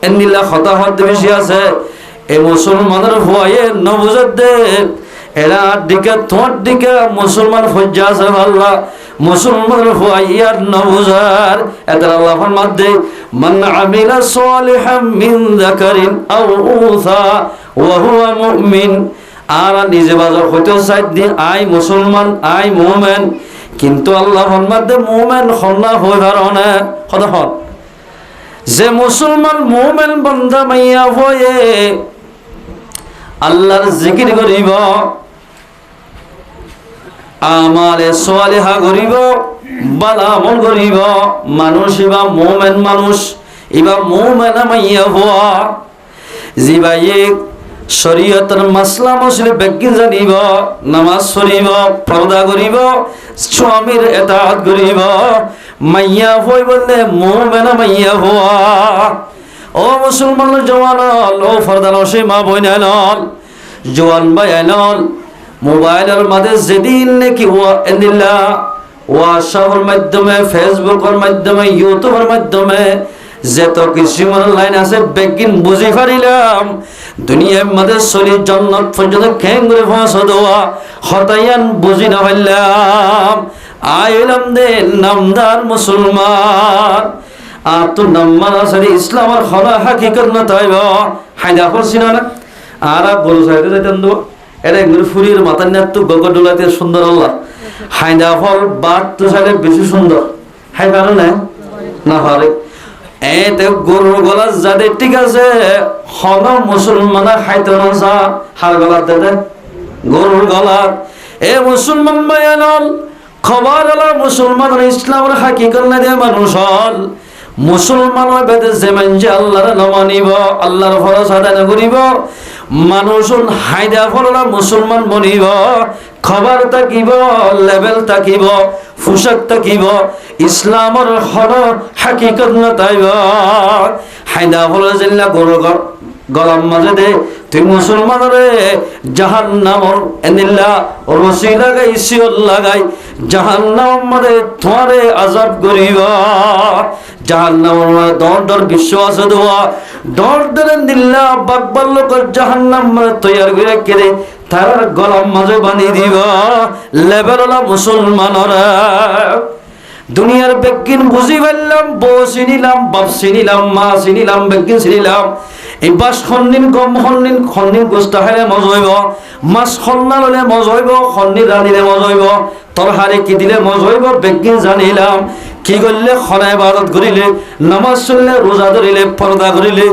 এনিলা হতা হতে বেশি আছে এই মুসলমানের ভয়ে নবুজত দে এরা দিকে তোর দিকে মুসলমান ফজ্জা আছে আল্লাহ মুসলমানের ভয়ার নবুজার এত আল্লাহ ফরমাত দে মান আমিলা সালিহাম মিন যাকারিন আও উনসা ওয়া হুয়া মুমিন আর নিজে বাজার হইতে চাই দি আই মুসলমান আই মুমিন কিন্তু আল্লাহ ফরমাত দে মুমিন হন্না হই পারনে কথা হল যে মুসলমান মুমিন বান্দা মাইয়া হয়ে আল্লাহর জিকির করিব আমালে সালিহা করিব ভালো আমল করিব মানুষ ইবা মুমিন মানুষ ইবা মুমিনা মাইয়া হওয়া জিবায়ে শরীয়তের মাসলা মসলে বেগিন জানিব নামাজ পড়িব পর্দা করিব স্বামীর ইতাআত করিব মাইয়া হই বললে মুমিনা মাইয়া হওয়া ও মুসলমানের জওয়ান ও ফরদান সীমা বইনাল জওয়ান বায়ানল মোবাইলের মাঝে যেদিন নাকি হোয়াটসঅ্যাপের মাধ্যমে ফেসবুকের মাধ্যমে ইউটিউবের মাধ্যমে যত কিছু অনলাইন আছে বেগিন বুঝি পারিলাম দুনিয়ার মাঝে চলি জন্নত পর্যন্ত খেঙ্গুরে পৌঁছে দেওয়া হতায়ান বুঝি না পারলাম আইলাম দে নামদার মুসলমান আর তো নাম্বার আছে ইসলামের হলা হাকিকত না তাইব হাইদা করছি না আর বড় সাইডে যাইতেন তো এটা একদম ফুরির মাথার নেত তো গগর ডোলাতে সুন্দর আল্লাহ হাইদা ফল বাট তো সাইডে বেশি সুন্দর হাই পারো না পারে এতে গরুর গলা যাদের ঠিক আছে হন মুসলমান খাইতে না হার গলা দেয় গরুর গলা। এ মুসলমান ভাইয়ানল, খবর হলো মুসলমান ইসলামের হাকিকত না দিয়ে মানুষ হল মুসলমানের বেদে যে মানছে আল্লাহর নাম মানিব, আল্লাহর ফরজ আদায় করিব, মানুষ হায়দা ফলরা মুসলমান বনিব, খবর থাকিব, লেভেল থাকিব, পোশাক থাকিব, ইসলামের হর হাকিকত না তাইব। হায়দা ফল জিল্লা গরু গলাম মাঝে দে তুই মুসলমানরে জাহান্নামর এনিল্লা রশি লাগাই শিওর লাগাই জাহান্নাম মাঝে তোমারে আযাব করিব। জাহান্নামর ডর ডর বিশ্বাস দেওয়া ডর ডরে দিল্লা বাকবাল লোক জাহান্নাম মাঝে তৈয়ার করে কেড়ে তার গলাম মাঝে বাঁধি দিব লেবেলা মুসলমানরা। দুনিয়ার বেগিন বুঝি পারলাম, বউ চিনিলাম, বাপ চিনিলাম, মা চিনিলাম, বেগিন চিনিলাম। এই বাস খন্দিন গম খন্দিন খন্দিন গোস্তা খাইলে মজ হইব, মাছ খন্না ললে মজ হইব, খন্দি রাঁধিলে মজ হইব, তরহারি কি দিলে মজ হইব বেগিন জানিলাম। কি করলে খনা ইবাদত করিলে, নামাজ চললে, রোজা ধরিলে, পর্দা করিলে,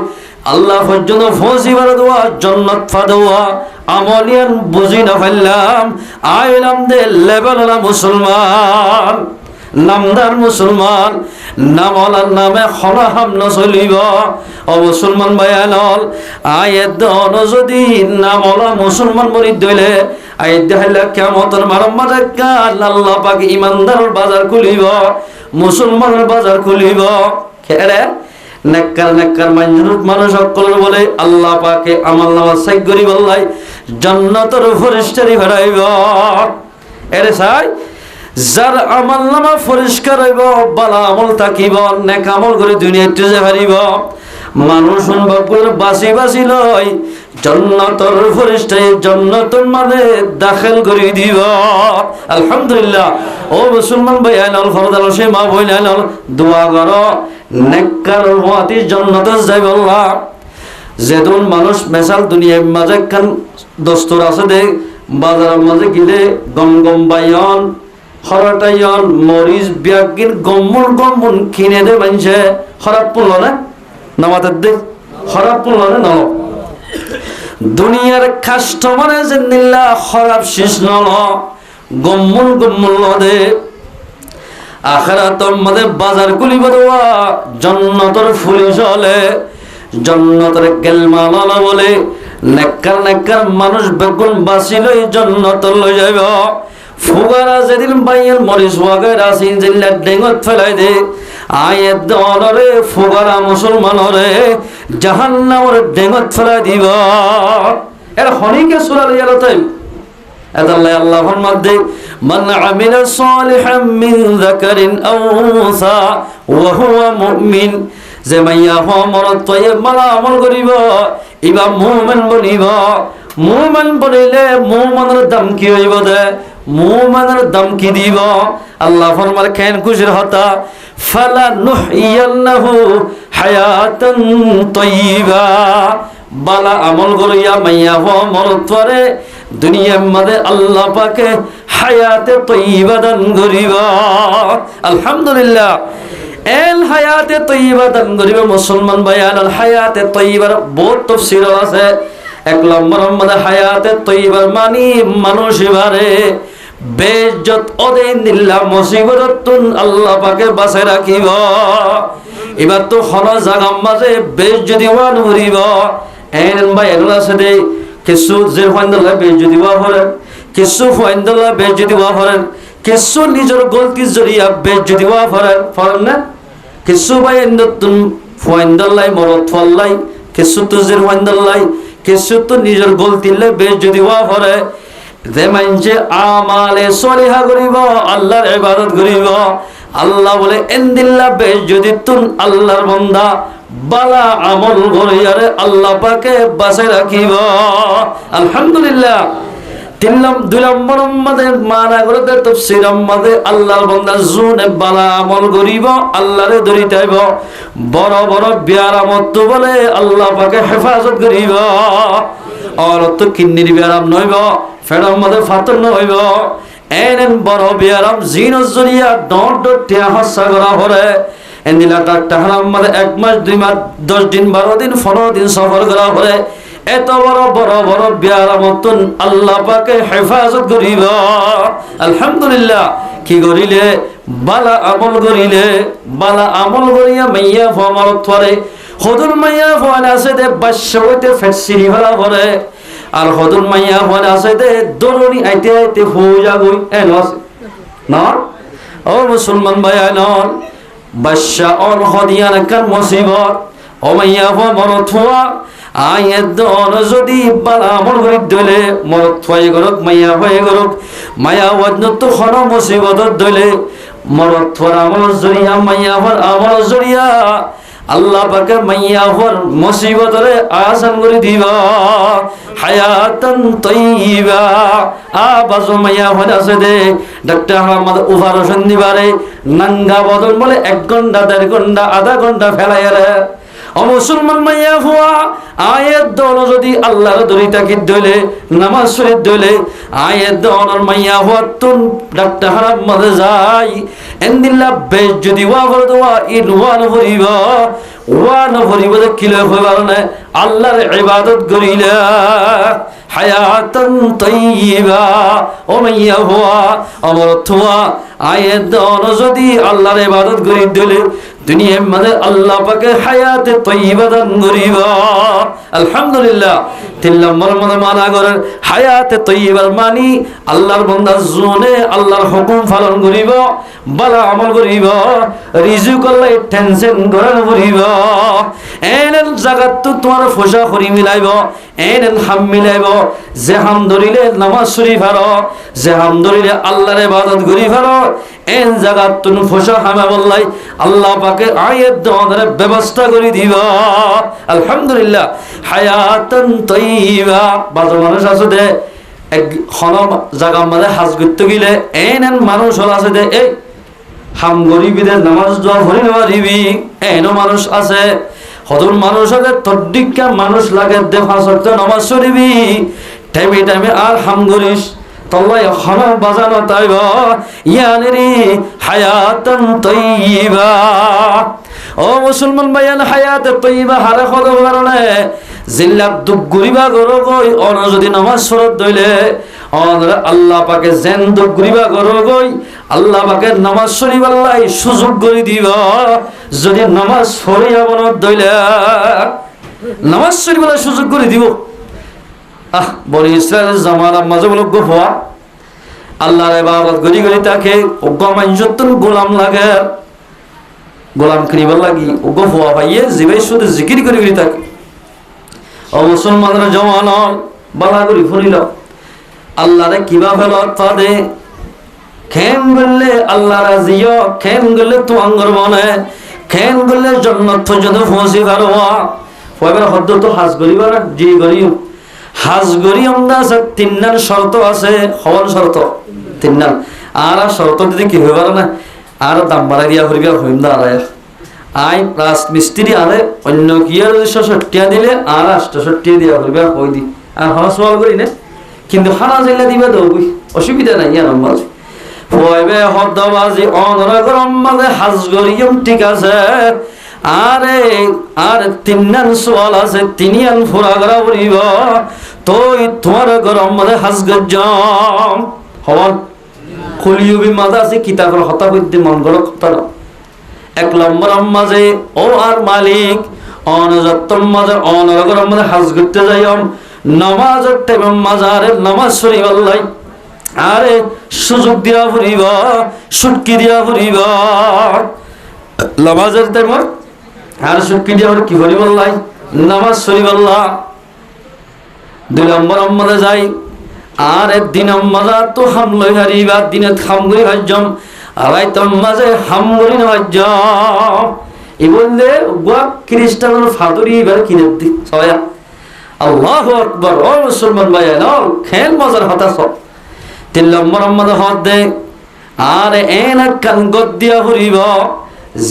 আল্লাহ পর্যন্ত ফজিবার দোয়া জান্নাত ফাদোয়া আমলিয়ান বুঝি না ফেললাম। আইলাম দে লেবেলা মুসলমান, নামদার মুসলমান, নামলার নামে খলাহাম নচলিব। ও মুসলমান বায়ানল, আয়ের দন যদি নামলা মুসলমান মরি দইলে আয় দেখাইলে কেমতর মারম্মারে কাল আল্লাহ পাক ইমানদারের বাজার খুলিব, মুসলমানের বাজার খুলিব। খেরে নেককার নেককার মানুষ সকলের বলে আল্লাহ পাকে আমল নামা সাইক করি বললাই জান্নাতের ফেরেশতারি ভরাইব। এরে সাই যার আমল নামা পরিষ্কার হইব, বালা আমল থাকিব, নেক আমল করে দুনিয়াতে যে পারিব, মানুষ শুনবাকুর বাসি বাসি লয় জান্নাতের ফেরেশতাই জান্নাতের মাঝে দাখিল করে দিব। আলহামদুলিল্লাহ। ও মুসলমান ভাই আইনাল ফরদাল সে মা বই আইনাল দোয়া করো নেককার ওয়াতি জান্নাতে যাইব আল্লাহ। যেদুন মানুষ মেসাল দুনিয়ার মাঝে কান দস্তর আছে দে বাজারের মাঝে গিলে গম গম বাইয়ন হরটাইয়ন মরিচ বিয়াগিন গম্মুন গম্মুন কিনে দে মানছে খারাপ পড়ল না নামাতের দে খারাপ পড়ল না ন দুনিয়ার কাস্টমারে যে নিল্লা খারাপ শেষ নল গম্মুন গম্মুন দে আখিরাতের মধ্যে বাজার খুলিব দেওয়া জান্নাতের ফুলি চলে জান্নাতের গেলমাল বলে নেককার নেককার মানুষ বেগুন বাসি লই জান্নাত লই যাইব। ফুগারা যেদিন বাইয়ের মরিচ ওয়াগের আসিন জিল্লা ডেঙ্গত ফেলাই দে আয়ের দরে ফুগারা মুসলমানরে জাহান্নামের ডেঙ্গত ফেলাই দিব। এর হনিকে সূরা লইয়া তাই আল্লাহ আল্লাহ ফরমাতে মান আমিলা সালিহাম মিন যাকারিন আও উনসা ওয়া হুয়া মুমিন, যে মাইয়া মরদ তৈব মালা আমল করিব ইবা মুমিন বনিব। মুমিন বনিলে মুমিনের দাম কি হইব দে মুমিনের দাম কি দিব আল্লাহ ফরমার কেন খুশির হতা ফালা নুহইয়ান্নাহু হায়াতান তাইয়্যিবা। বালা আমল করিয়া মাইয়া মরদ পরে দুনিয়ার মধ্যে আল্লাহ পাকে হায়াতে তাইয়্যিবা দান করিব। আলহামদুলিল্লাহ। এল হায়াতে তাইয়্যিবা দান করিব মুসলমান ভাইয়ান। হায়াতে তাইয়্যিবার বহুত তাফসীর আছে। এক নম্বর মধ্যে হায়াতে তাইয়্যিবার মানে মানুষ এবারে বেইজ্জত ওদে নিল্লা মুসিবততুন আল্লাহ পাকে বাঁচাই রাখিব। এবার তো হন জাগাম মাঝে বেইজ্জতি ওয়ান হরিব এন ভাই এগুলো আছে দে কিছু যে ফাইন্দাল্লাহ বেইজ্জতি ওয়া করেন, কিছু ফাইন্দাল্লাহ বেইজ্জতি ওয়া করেন, কিছু নিজের গলতির জড়িয়া বেইজ্জতি ওয়া করেন না। কিছু ভাই নতুন ফাইন্দাল্লাহ মরদ ফল্লাই, কিছু তো যে ফাইন্দাল্লাহ, কিছু তো নিজের গলতিলে বেইজ্জতি ওয়া করে। যে মানছে আমালে সলিহা করিব আল্লাহর ইবাদত করিব আল্লাহ বলে এন্দিল্লা বেইজ্জতি তুন আল্লাহর বান্দা বালা আমল করিয়ারে আল্লাহ পাকে বাঁচাই রাখিব। আলহামদুলিল্লাহ। দুই নম্বর মধ্যে মানা করতে তাফসীর মধ্যে আল্লাহর বান্দা জুনে বালা আমল করিব আল্লাহরে ধরিতাইব বড় বড় বিয়ারামত বলে আল্লাহ পাকে হেফাজত করিব। আর তো কিন্নির বিয়ারাম নইব, ফেরার মধ্যে ফাতর নইব, এন বড় বিয়ারাম জিনস জরিয়া ডট ডট টিয়া হাসা করা হরে এন্দিলা টাহারাম মধ্যে 1 মাস 2 মাস 10 দিন 12 দিন 15 দিন সফর করা হরে এত বড় বড় বড় বিয়ার মতন আল্লাহ পাকে হেফাজত করিব। আলহামদুলিল্লাহ। কি করিলে? বালা আমল করিলে, বালা আমল করিয়া মাইয়া ফমরত পরে। হদুর মাইয়া ফোয়ান আছে দে বাস্য হইতে ফেসিরি ফেলা পরে। আর হদুর মাইয়া ফোয়ান আছে দে দরুনি আইতে আইতে ফুজা গই এন আছে না। ও মুসলমান ভাই নন, বাদশা অন হদিয়ান কান মুসিবত ও মাইয়া ফমরত ফোয়া আয়ের দন যদি বালা আমল করি দলে মরত ফয়ে গরক মাইয়া ফয়ে গরক মায়া ওয়াদন তো খন মুসিবতত দলে মরত ফর আমল জরিয়া মাইয়া ফর আমল জরিয়া আল্লাহ পাকে মাইয়া ফর মুসিবতরে আসান করে দিবা। হায়াতান তাইয়্যিবা। বাজু মাইয়া ফর আছে দে ডাক্তার আহমদ অপারেশন দিবারে নাঙ্গা বদল বলে 1 ঘন্টা 1.5 ঘন্টা আধা ঘন্টা ফেলাইয়ারে। ও মুসলমান মাইয়া ফুয়া আয়ের দল যদি আল্লাহর দরি তাকি দলে নামাজ শরীফ দলে আয়ের দলর মাইয়া ফুয়া তুন ডাক্তার হারাম মাঝে যাই এন্দিল্লা বেশ যদি ওয়া করে দেওয়া ইন ওয়ান ভরিব ওয়ান ভরিব যে কিলো হইবার না আল্লাহর ইবাদত করিলা। হায়াতান তাইয়্যিবা। ও মাইয়া ফুয়া আমার থুয়া আয়ের দল যদি আল্লাহর ইবাদত করি দলে দুনিয়ার মধ্যে আল্লাহ পাকে হায়াতে তাইয়্যিবা দান করিব। আলহামদুলিল্লাহ। 3 নম্বর মধ্যে মানা করেন হায়াতে তাইয়্যিবার মানি আল্লাহর বান্দা জোনে আল্লাহর হুকুম পালন করিব, ভালো আমল করিব, রিজিক আল্লাহ টেনশন গ্রহণ করিব। এনেন জায়গাত তো তোমার ফসা করি মিলাইব, এনেন হাম মিলাইব। যে হাম ধরিলে নামাজ শরীফ হারো, যে হাম ধরিলে আল্লাহর ইবাদত করি হারো, এন জায়গাত তুমি ফসা হামে বললাই আল্লাহ পাকে আয়ের দনের ব্যবস্থা করে দিবা। আলহামদুলিল্লাহ। হায়াতান তাইয়্যিবা। বাজু মানুষ আছে দে এক খন জায়গা মাঝে হাজ করতে গেলে এন মানুষ হল আছে দে এই হাম গরিবীদের নামাজ দোয়া ভরি নেওয়া দিবি এনও মানুষ আছে। হদুর মানুষ আছে তদ্দিকা মানুষ লাগে দে 5 ওয়াক্ত নামাজ পড়িবি টাইমে টাইমে আর হাম গরিস তল্লাই খন বাজানো তাইব ইয়ানেরি হায়াতান তাইয়্যিবা। ও মুসলমান ভাইয়ান হায়াতে তাইয়্যিবা হারে খদর কারণে জিল্লাত দুঃখ গরিবা গরো গই অন যদি নামাজ পড়ত দইলে অনরা আল্লাহ পাকে জেন দুঃখ গরিবা গরো গই আল্লাহ পাকে নামাজ শরীফ আল্লাহ সুযোগ করে দিব। যদি নামাজ পড়িয়া বনত দইলে নামাজ শরীফ আল্লাহ সুযোগ করে দিব। বনি ইসরায়েলের জামানা মাঝে বলো গোফা আল্লাহর ইবাদত গরি গরি তাকে ওগমাঞ্জতুন গোলাম লাগে গোলাম করিবার লাগি গোফা ভাইয়ে জিবাই শুধু জিকির করে গরি তাকে। ও মুসলমানরা জওয়ান বালা করি ফুরিল আল্লাহরে কিবা ফেলত পাদে খেম গলে আল্লাহ রাজিও খেম গলে তো আঙ্গর মনে খেম গলে জান্নাত পর্যন্ত পৌঁছে পারবা। পয়বার হদ্দ তো হাজ করিবা না জি করিও হাজ করি আমরা আছে 3 নার শর্ত আছে হওয়ার শর্ত 3 নার আর শর্ত দিতে কি হইবার না আর দাম বাড়া দিয়া হইবা হইম না আর আই প্লাস মিস্ত্রি আরে অন্য কি আর 160 দিলে আর 860 দিয়া হইবা কই দি আর হাস ওয়াল করি না কিন্তু হানা যাইলা দিবা দউই অসুবিধা নাই আর আমার পয়বে হদ্দবাজি অনরা গরম মাঝে হাজ করিম ঠিক আছে। আরে আর 3 নান সোয়াল আছে 3 আন ফুরা করা বলিব তোই তোমার গরম মাঝে হাজ গজ্জম হওয়ান খুলিউবি মাঝে আছে কিতাবের হতা কইতে মন গড় কথা 1 নম্বর মাঝে ও আর মালিক অনজত্তম মাঝে অনরা গরম মাঝে হাজ করতে যাইম নামাজের টাইমে মাজারে নামাজ শরীফ আল্লাহ আরে সুযোগ দিয়া ফুরিব সুটকি দিয়া ফুরিব নামাজের টাইমে আর সুটকি দিয়া কি ফুরিব আল্লাহ নামাজ শরীফ আল্লাহ। 2 নম্বর মাঝে যাই আর দিন মাঝে তো হাম লই হারিবা দিনে খাম করি ভাজম আড়াই তম মাঝে হাম করি না ভাজম এই বললে গোয়া খ্রিস্টানের ফাদুরি এবার কিনে দি সবাই আল্লাহু আকবার। ও মুসলমান ভাই নাও খেল মজার হতাশ 3 নম্বর মাঝে হাত দে আর এন কান গদ দিয়া ফুরিব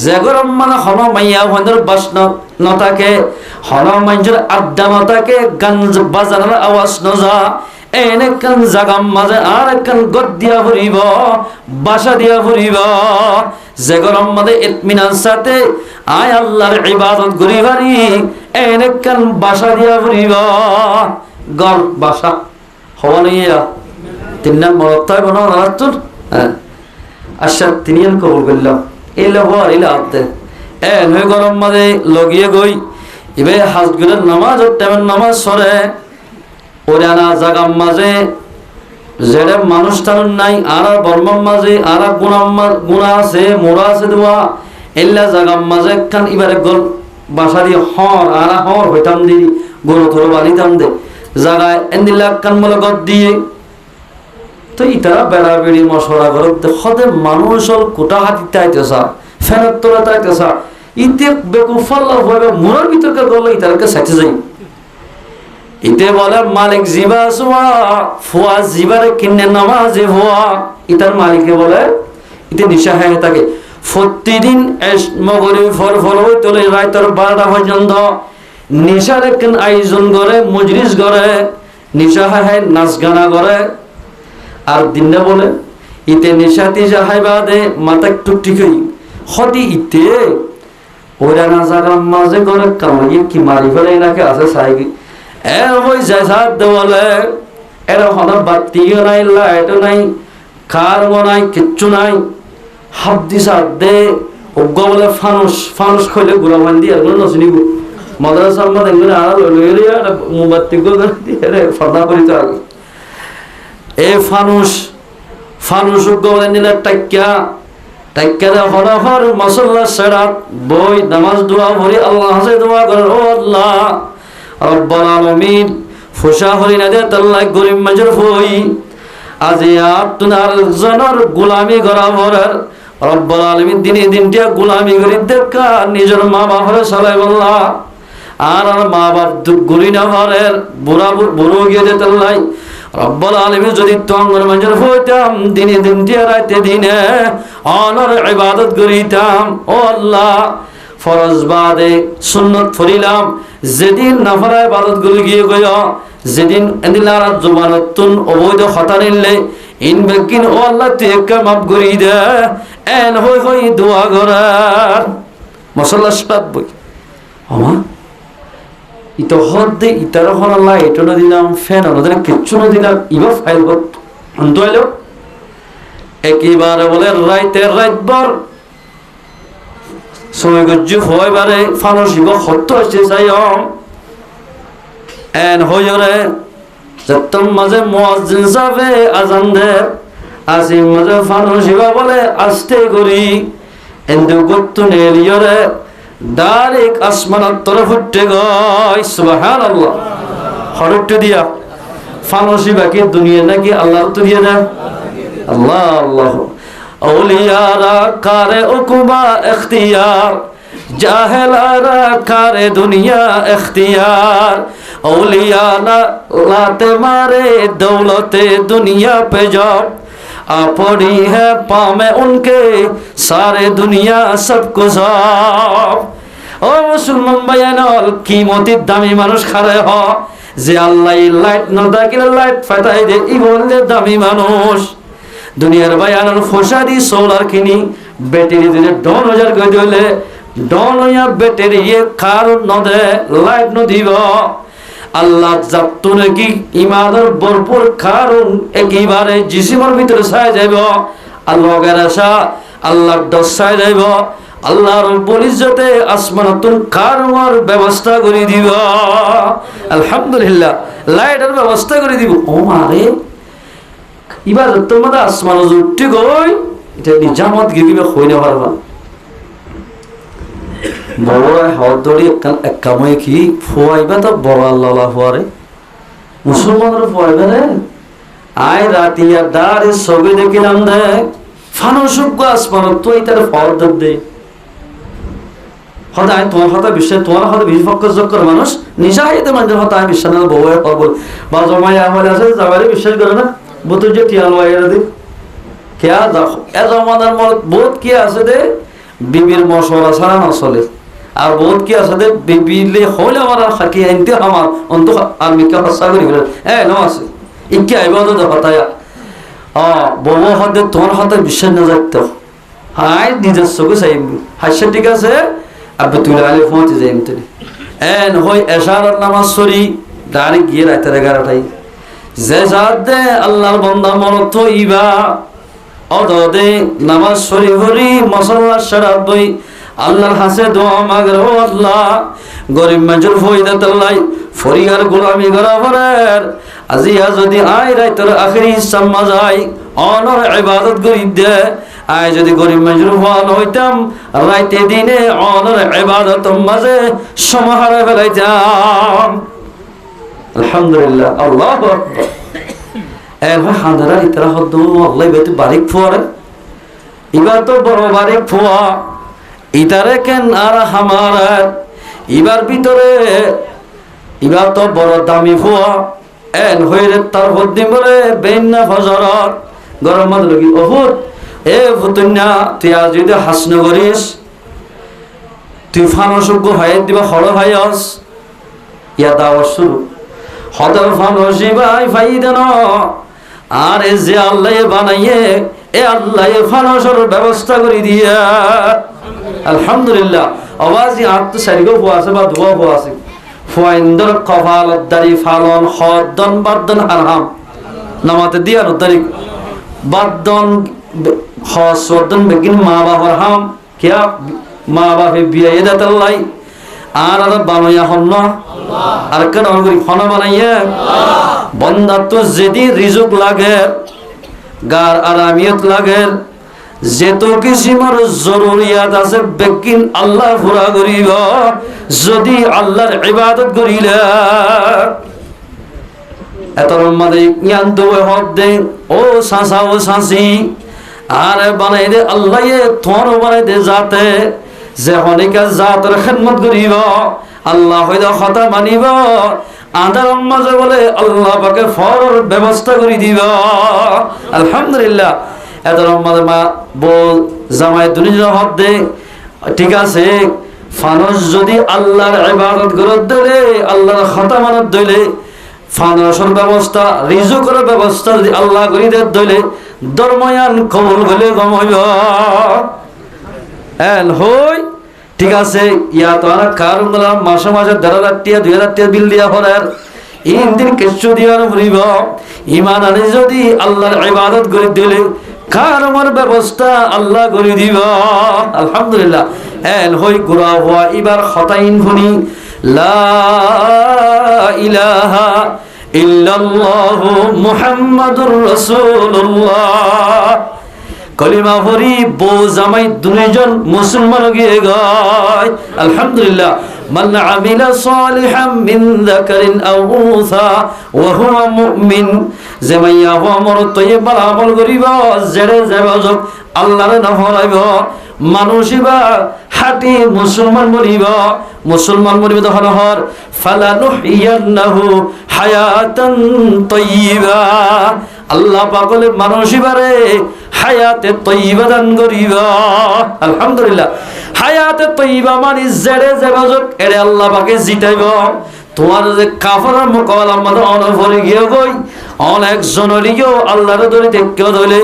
যে গরম মানে হন মাইয়া হনের বাসন নতাকে হন মাইজের আড্ডা নতাকে গান বাজানোর আওয়াজ নজা এনে কান জাগাম মাঝে আর কান গদ দিয়া ফুরিব বাসা দিয়া ফুরিব যে গরম মাঝে ইতমিনার সাথে আয় আল্লাহর ইবাদত করি পারি এনেকান বাসা দিয়া ফুরিব গর বাসা হওয়া নিয়া তিন নাম মরত্তায় বনা রাতুর আচ্ছা তিনি কবুল করলাম এলে হওয়ার এলে আতে নয় গরম মাঝে লগিয়ে গই এবার হাজগুলের নামাজ ও টাইমের নামাজ সরে ওরা না জাগাম মাঝে যেটা মানুষ টানুন নাই আর বর্মার মাঝে আর গুণা আছে মোড়া আছে দেওয়া এল্লা জাগাম মাঝে একখান এবারে গল বাসা দিয়ে হর আর হর হইতাম দি গরু থরো বানিতাম দে জাগায় এন্দিল্লা একখান মলে গদ দিয়ে তো ইতারা বেড়া বেড়ি মশলা করতে সদে মানুষ হল কোটা হাতি তাইতেছা ফ্যানের তোলা তাইতেছা ইতে বেকুফাল্লা হয়ে মোড়ার ভিতরকে গলে ইতারকে সাইতে যাই ইতে বলে মালিক জিবা সোয়া ফুয়া জিবারে কিনে নামাজে হওয়া ইতার মালিকে বলে ইতে নিশা হয়ে থাকে প্রতিদিন মগরি ফল ফল হই তোলে রাইতর 12টা পর্যন্ত নিশার একখান আয়োজন করে মজলিস করে নিশা হয় নাচ গানা করে আর দিনে বলে ইতে নিশা তিশা হাই বাদে মাথা টুকটিক হদি ইতে ওরা না জাগার মাঝে করে কামাই কি মারি ফেলে নাকি আছে সাইকি ওই যায় বলে এরা হঠাৎ বাতিও নাই লাইটও নাই কারও নাই কিচ্ছু নাই হাত দিশা দে অজ্ঞ বলে ফানুস ফানুস খইলে গুড়া বান্ধি আর কোনো নচিনিব মাদ্রাসার মধ্যে এগুলো আড়া লইলে মোমবাতি দিয়ে ফর্দা করিত আগে এই ফানুস ফানুস অজ্ঞ বলে নিলে টাক্কা টাক্কা হরহর মশল্লা সেরাত বই নামাজ দোয়া ভরি আল্লাহ হাসে দোয়া করে ও আল্লাহ রব্বুল আলামিন ফুসা হরি না দে তাল্লাই গরিব মাজর হই আজি আপনার জনের গোলামি করা ভরার রব্বুল আলামিন দিনে দিনটা গোলামি করি দেখা নিজের মা বাবার সালাই বললা আর মা বাপ দুঃখ গুলি না ভরের বুড়া বুড়ো গিয়ে দে তাল্লাই রব্বুল আলামিন যদি তঙ্গর মাজর হইতাম দিনে দিনটা রাতে দিনে অনর ইবাদত করিতাম ও আল্লাহ ফরজ বাদে সুন্নত ফরিলাম যেদিন নাফলা ইবাদত গুলি গিয়ে গয় যেদিন এদিলার জুবানতুন অবৈধ কথা নিলে ইন বেকিন ও আল্লাহ তুই একটা মাফ করি দে এন হই হই দোয়া করার মশলা সাত বই আমা ইতো হদ দে ইতার হন আল্লাহ এটা না দিলাম ফ্যান ওদের কিচ্ছু না দিলাম ইবা ফাইল বল অন্ত এলো একেবারে বলে রাইতের রাতভর সময় গজ্জু হয় বারে ফানুসিব সত্য আছে চাই এন হইরে যতম মাঝে মুয়াজ্জিন যাবে আজান দে আসি মাঝে ফানুসিব বলে আস্তে করি এন্দু গত্তু নেলিয়রে ডাইরেক্ট আসমানের তরফ উঠে গয় সুবহানাল্লাহ হরকটে দিয়া ফানুসিবা কি দুনিয়া নাকি আল্লাহর তো দিয়ে দেন আল্লাহ আল্লাহ औलियारा कारे उकुबा इख्तियार जाहिलारा कारे दुनिया इख्तियार औलियाना लाते मारे दौलते दुनिया पे जाओ आ पड़ी है पामे उनके सारे दुनिया सबको सब ओ मुसलमान बयानल कीमती दामी मानुष खारे हो जे अल्लाह लाइट न दाकिले लाइट फाटाई दे इ बोलले दामी मानुष দুনিয়ার বায়ানোর ফসাদি সোলার কিনি ব্যাটারি দিলে 10,000 কই দিলে 10,000 ব্যাটারি কারণ নদে লাইট ন দিব আল্লাহ জাতুনে কি ইমানের ভরপুর কারণ একেবারে জিসিমের ভিতরে ছায় যাইব আল্লাহ গরাসা আল্লাহ দসায় যাইব আল্লাহ রব্বুল ইজ্জতে আসমানাতুন কারওয়ার ব্যবস্থা করে দিব আলহামদুলিল্লাহ লাইটের ব্যবস্থা করে দিব ও মারে এবার তোমাদের আসমান উঠতে গই এটা নিজামত গিয়ে হই না পারবা বড় হাওয়া দড়ি এক কামে কি ফুয়াইবা তো বড় আল্লাহ ফুয়ারে মুসলমানরা ফুয়াইবা রে আয় রাতিয়া দাঁড়ে সবে দেখিলাম দেখ ফানুসুক আসমান তো এটার ফল দে হতায় তোমার হতা বিশ্বাস তোমার হতা বিপক্ষ যোগ্য মানুষ নিশাহিতে মানুষের হতায় বিশ্বাস না বউ বল বা জমাই আমার আছে যাবারে বিশ্বাস করে না বুতো যে টিয়াল ওয়াইরা দে কেয়া দেখো এ জমানার মত বহুত কি আছে দে বিবির মশলা ছাড়া না চলে আর বহুত কি আছে দে বিবিলে হইলে আমার খাকি আনতে আমার অন্ত আমি কে হসা করি বলে এ ন আছে ইকে আইবা তো হতায়া বউ হতে তোমার হতে বিশ্বাস না যাইতো হাই নিজের চোখে চাইব হাসছে ঠিক আছে আবে তুই আলে পৌঁছে যাইম তুমি এন হই এশারার নামাজ সরি দাঁড়ি গিয়ে রাতের 11টায় যে সাথে আল্লাহর বান্দা মনত ইবা অদদে নামাজ সরি হরি মশাল্লা শরাব বই আল্লাহর হাসে দোয়া মাগর ও আল্লাহ গরিব মানুষের ফয়দাতাল্লাহ ফরিয়ার গোলামি করা পরের আজিয়া যদি আই রাতের আখেরি হিস্সা মাজাই অনর ইবাদত করি দে আই যদি গরিব মানুষের ফল হইতাম রাইতে দিনে অনর ইবাদত মাঝে সমাহারে ফেলাইতাম আলহামদুলিল্লাহ আল্লাহু আকবার এর হাজারা ইতরা হদ্দু আল্লাহ বেতু বারিক ফুয়ারে ইবার তো বড় বারিক ফুয়া ইতারে কেন আর হামার ইবার ভিতরে ইবার তো বড় দামি ফুয়া এন হইরে তার হদ্দি বলে বেন্না ফজরত গরম মাদ লগি ওহুদ এ ফুতুন্না তুই আজ যদি হাসন করিস তুই ফানসুগ্য ভাই দিবা হড় ভাইস ইয়া দাওয়াত শুরু হদর ফানসি ভাই ফাইদান আর এ যে আল্লাহ বানাইয়ে এ আল্লাহ ফানসর ব্যবস্থা করে দিয়া আলহামদুলিল্লাহ আওয়াজি আত্ম সারিগো ফুয়াছে বা ধোয়া ফুয়াছে ফুয়াইন্দর কফালত দারি ফালন হদন বাদন হারাম নামাতে দিয়া নতারি বাদন হসদন বেগিন মা বাবার হাম কিয়া মা বাপে বিয়ে দাতাল্লাই আর বানাইয়া হন না আর কেন হনা বানাইয়া বন্দা তো যেদি রিজুক লাগে গার আরামিয়ত লাগে যেতো কিসিমর জরুরিয়াত আছে বেগিন আল্লাহ পুরা করিব যদি আল্লাহর ইবাদত করিলে এতর মাঝে জ্ঞান তো হদ দে ও সাসা ও সাসি আর বানাই দে আল্লাহ তোর বানাই দে যাতে যে হনিকা জাতের খেদমত করিব আল্লাহ হয়তো কথা মানিব আদার মাঝে বলে আল্লাহ পাকে ফর ব্যবস্থা করে দিব আলহামদুলিল্লাহ এতর মাঝে মা বল জামাই দুনিয়া হদ দে ঠিক আছে ফানস যদি আল্লাহর ইবাদত করে দিলে আল্লাহর কথা মানত দিলে ফানসের ব্যবস্থা রিজুকের ব্যবস্থা যদি আল্লাহ করে দিলে ধর্ময়ান কবুল হলে গম হইব এন হই ঠিক আছে ইয়া তো আর কারণ মাসে মাসে 1,500 টাকা 2,000 টাকা বিল দিয়া পড়ার ইনদিন কিছু দিয়া মরিব ঈমান আনে যদি আল্লাহর ইবাদত করে দিলে কারমার ব্যবস্থা আল্লাহ করে দিব আলহামদুলিল্লাহ এন হই গুরা হওয়া এবার খতাইন ভুনি লা ইলাহা ইল্লাল্লাহু মুহাম্মাদুর রাসূলুল্লাহ কলিমা ভরি বউ জামাই দুইজন মুসলমান গিয়ে গায় আলহামদুলিল্লাহ মান আমিলা সালিহাম মিন যাকারিন আও উনসা ওয়া হুয়া মুমিন জামাইয়া হওয়া মর তৈবা আমল করিব জেরে যাবজক আল্লাহর নাম হলাইব মানুষিবা হাটি মুসলমান মরিব মুসলমান মরিব তখন হর ফালানুহিয়ান্নাহু হায়াতান তাইয়্যিবা আল্লাহ পাক বলে মানুষিবারে হায়াতে তাইয়্যিবা দান করিব আলহামদুলিল্লাহ হায়াতে তাইয়্যিবা মানে জেরে যাবজক এরে আল্লাহ পাকে জিতাইব তোমার যে কাফারের মোকাবেলা আমাদের অনভরে গিয়ে গই অনেক জনরিও আল্লাহর দরে দেখতে ধরে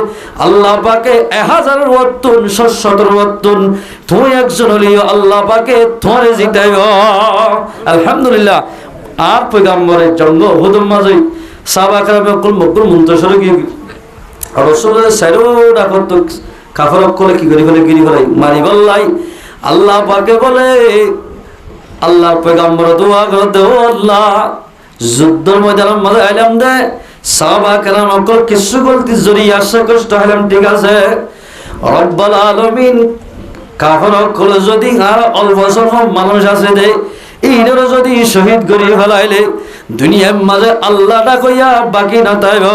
আল্লাহ পাকে 1000 ওয়াত্তুন 700 ওয়াত্তুন তুই একজন হলিও আল্লাহ পাকে তোরে জিতাইব আলহামদুলিল্লাহ আর পয়গম্বরের জন্ম হুদুম মাঝে সাহাবা کرام কুল মকবুল মুনতাশির গিয়ে রাসূলের সাইরো ডাকত কাফার কোলে কি করি বলে গিরি বলাই মারি বললাই আল্লাহ পাকে বলে আল্লাহর পয়গম্বর দোয়া করতে ও আল্লাহ যুদ্ধের ময়দানের মধ্যে আইলাম দে সাহাবা کرام কল কিছু গলতি জড়িয়ে আসে কষ্ট হলাম ঠিক আছে রব্বুল আলামিন কাফার কোলে যদি আর অল্প স্বল্প মানুষ আছে দে এইটারও যদি শহীদ করি ফেলাইলে দুনিয়ার মাঝে আল্লাহ ডাকইয়া বাকি না তাইব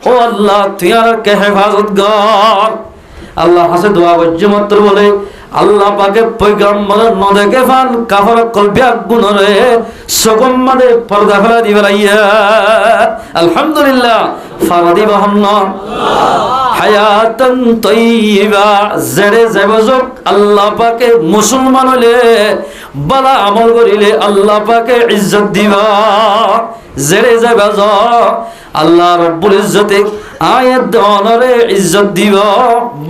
ও আল্লাহ তুই আর কে হেফাজত কর আল্লাহ হাসে দোয়া করছে মাত্র বলে আল্লাহ পাকে পয়গম্বরের নদেকে ফান কাফার কলবিয়া গুণরে সকম মাদে পর্দা ফেলা দিবে লাইয়া আলহামদুলিল্লাহ ফারাদি বহন্ন হায়াতান তাইয়্যিবা জেরে যাবজক আল্লাহ পাকে মুসলমান হলে বালা আমল করিলে আল্লাহ পাকে ইজ্জত দিবা জেরে যাবজক আল্লাহ রব্বুল ইজ্জতে আয়াত দনরে ইজ্জত দিবা